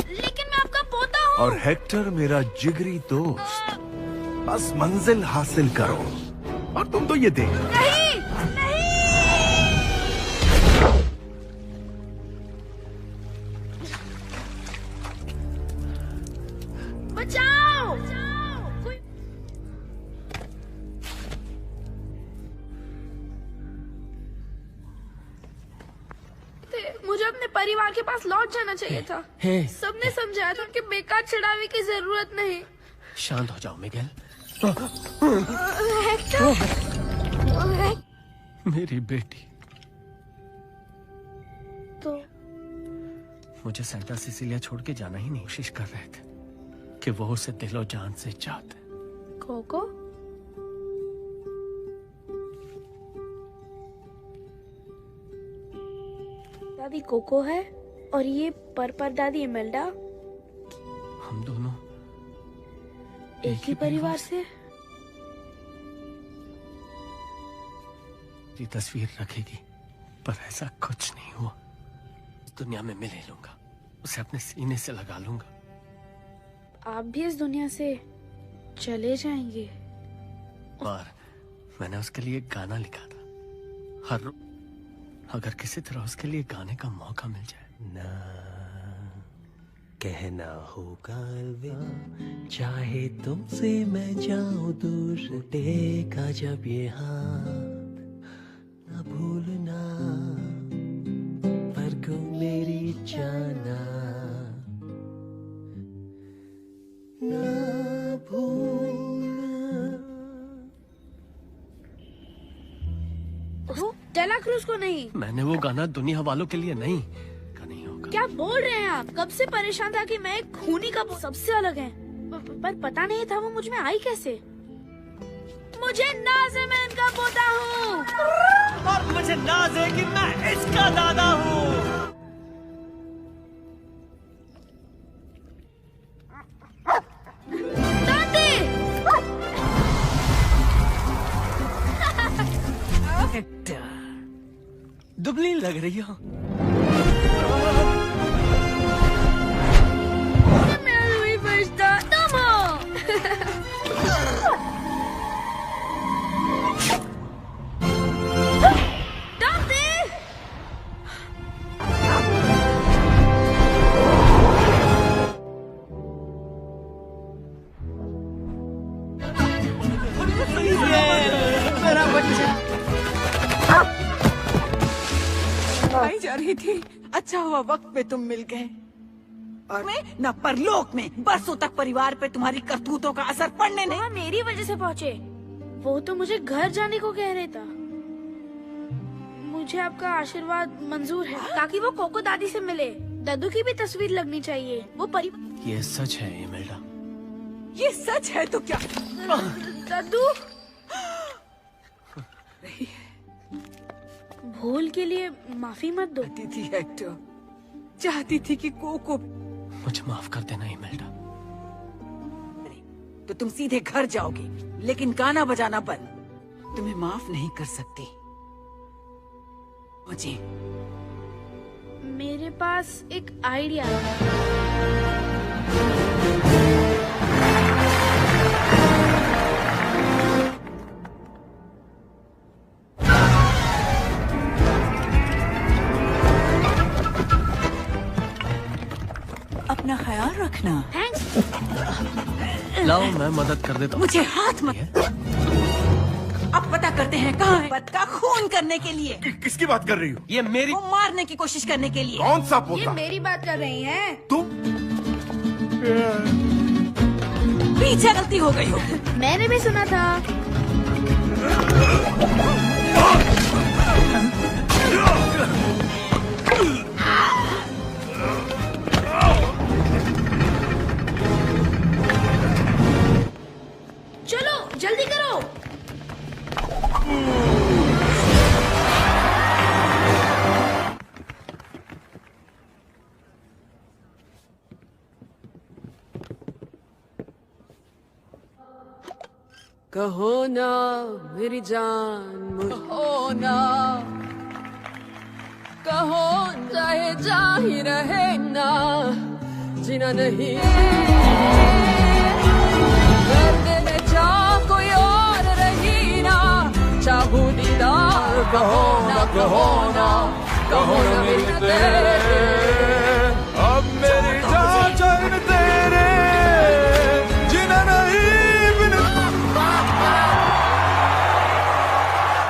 लेकिन मैं आपका पोता हूँ। और हेक्टर मेरा जिगरी दोस्त। बस मंजिल हासिल करो और तुम तो ये देख। नहीं, नहीं। मुझे अपने परिवार के पास लौट जाना चाहिए था। सबने समझाया था कि बेकार चढ़ावे की जरूरत नहीं। शांत हो जाओ मिगेल। मेरी बेटी। तो मुझे सेंटा सिसिलिया छोड़ के जाना ही नहीं। कोशिश कर रहे थे कि वो उसे दिलो जान से चाहते। कोको दादी कोको है और ये पर दादी इमेल्डा। हम दोनों एक ही परिवार से। ये तस्वीर रखेगी, पर ऐसा कुछ नहीं हुआ। इस दुनिया में मिले लूंगा, उसे अपने सीने से लगा लूंगा। आप भी इस दुनिया से चले जाएंगे। और मैंने उसके लिए एक गाना लिखा था। अगर किसी तरह उसके लिए गाने का मौका मिल जाए। ना कहना होगा अलविदा, चाहे तुमसे मैं जाऊं दूर, टेका जब ये हाथ, ना भूलना पर को मेरी जाना, ना भूलना। डेला क्रूज को नहीं। मैंने वो गाना दुनिया वालों के लिए नहीं। क्या बोल रहे हैं आप? कब से परेशान था कि मैं एक खूनी का सबसे अलग है, पर पता नहीं था वो मुझ में आई कैसे। मुझे नाज है, मैं इनका पोता हूँ। और मुझे नाज है कि मैं इसका दादा हूँ। दुबली लग रही हो। मेरा बच्चा आई जा रही थी। अच्छा हुआ वक्त पे तुम मिल गए। और मैं न परलोक में बरसों तक परिवार पे तुम्हारी करतूतों का असर पड़ने नहीं। मेरी वजह से पहुँचे। वो तो मुझे घर जाने को कह रहे था। मुझे आपका आशीर्वाद मंजूर है ताकि वो कोको दादी से मिले। दादू की भी तस्वीर लगनी चाहिए। वो ये सच है इमेल्डा। ये सच है तो क्या? दादू भूल के लिए माफी मत दो। थी हेक्टर, चाहती थी कि कोको। मुझे माफ कर देना इमेल्डा। तो तुम सीधे घर जाओगी, लेकिन गाना बजाना बंद। तुम्हें माफ नहीं कर सकती। मुझे मेरे पास एक आइडिया है। अपना ख्याल रखना। लाओ मैं मदद कर देता हूँ। मुझे हाथ मत। अब पता करते हैं कहाँ है। पत का खून करने के लिए। किसकी बात कर रही हो? ये मेरी। वो मारने की कोशिश करने के लिए। कौन सा पोता? ये मेरी बात कर रही हैं। तुम? पीछे गलती हो गई हो। मैंने भी सुना था। चलो जल्दी करो। कहो ना मेरी जान मुझको ना, कहो चाहे जा ही रहे ना, जीना नहीं दर्द में जा कोई और रही ना, चाहूं दीदार कहो ना, कहो ना, कहो ना मेरी तेरे। अब मेरी जान चैन तेरे जीना नहीं।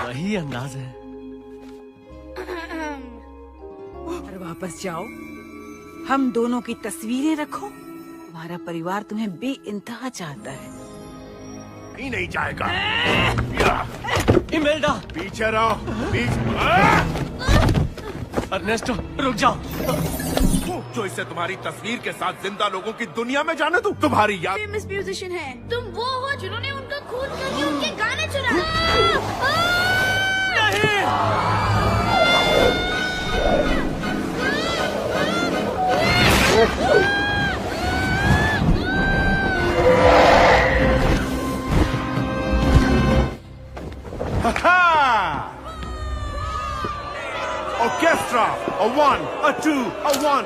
वही अंदाज है। वापस जाओ, हम दोनों की तस्वीरें रखो। तुम्हारा परिवार तुम्हें बेइंतहा चाहता है। नहीं जाएगा। इमेल्डा, पीछे रहो, अर्नेस्टो रुक जाओ। जो इसे तुम्हारी तस्वीर के साथ जिंदा लोगों की दुनिया में जाने दो। तुम्हारी याद फेमस म्यूजिशियन है, तुम वो हो जिन्होंने उनका खून करके उनके गाने चुराए। Orchestra, a 1, a 2, a 1.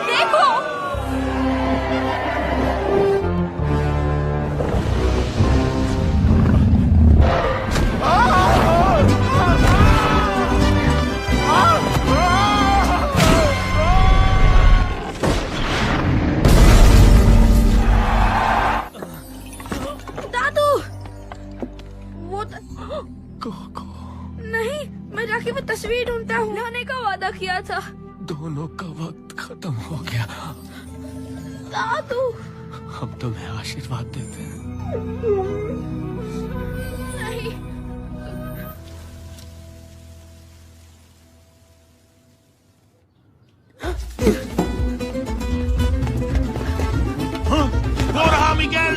देखो, दादू, वो नहीं, मैं जाके वो तस्वीर ढूंढता हूँ। लाने का वादा किया था। दोनों का वक्त खत्म हो गया। दादू, हम तुम्हें आशीर्वाद देते हैं। नहीं, वो रहा मिगेल।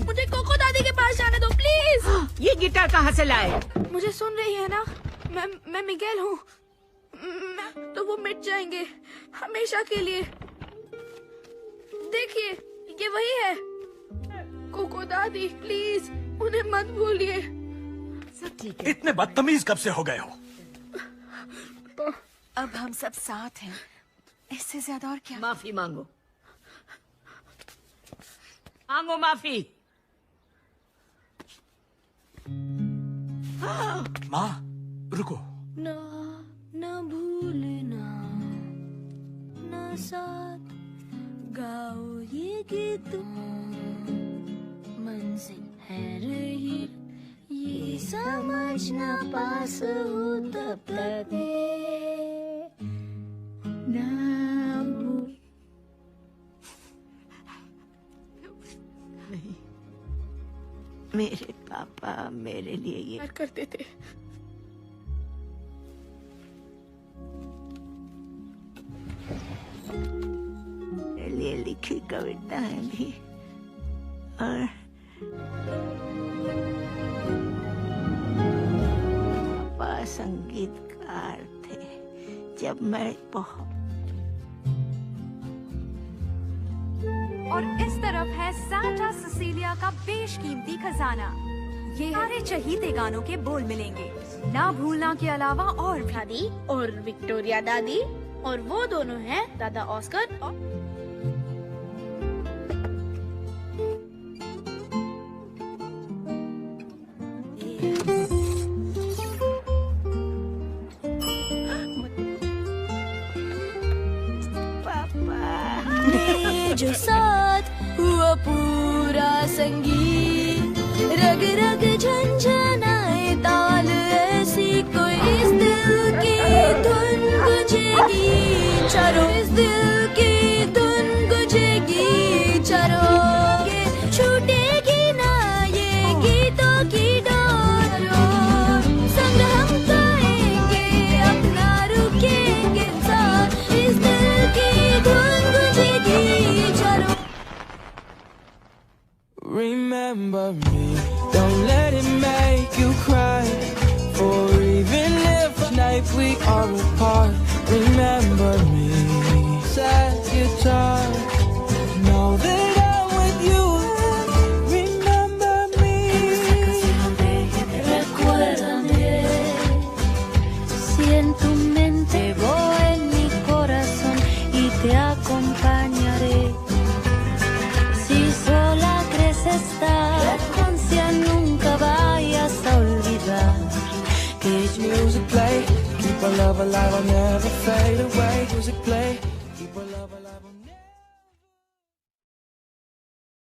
मुझे कोको दादी के पास जाने दो प्लीज। ये गिटार कहाँ से लाए? मुझे सुन रही है ना, मैं मिगेल हूँ। तो वो मिट जाएंगे हमेशा के लिए। देखिए, ये वही है। कोको दादी प्लीज उन्हें मत भूलिए। सब ठीक है। इतने बदतमीज कब से हो गए हो? अब हम सब साथ हैं, इससे ज्यादा और क्या। माफी मांगो, मांगो माफी। माँ रुको। ना ना भूलना, ना साथ गाओ ये गीत, मंजिल है रही ये समझना, पास हो तब तक ना भूल। नहीं, मेरे पापा मेरे लिए ये करते थे। मेरे लिए लिखी कविताएं भी, और पापा संगीतकार थे जब मैं बहुत। और इस तरफ है सांता सिसिलिया का बेशकीमती खजाना। ये सारे चहीते गानों के बोल मिलेंगे, ना भूलना के अलावा और भी। दादी और विक्टोरिया दादी, और वो दोनों हैं दादा ऑस्कर और जो साथ हुआ पूरा संगीत, रग रग झंझनाए ताल ऐसी, कोई इस दिल की धुन गुजेगी चारों, इस दिल की धुन गुजेगी चारों, ये छूटेगी ना ये गीतों की डोर, संग हम गाएंगे अपना रुकेंगे साथ, इस दिल की धुन गुजेगी चारों। Remember me, don't let it make you cry, or even if tonight we are apart. Remember me, sad guitar, know that I'm with you. Remember me, Recuérdame, si en tu mente voy en mi corazón y te acompañaré. Si sola crees estar, ansia nunca vayas a olvidar que music play, keep our love alive, I'll never fade away. Music play, keep our love alive.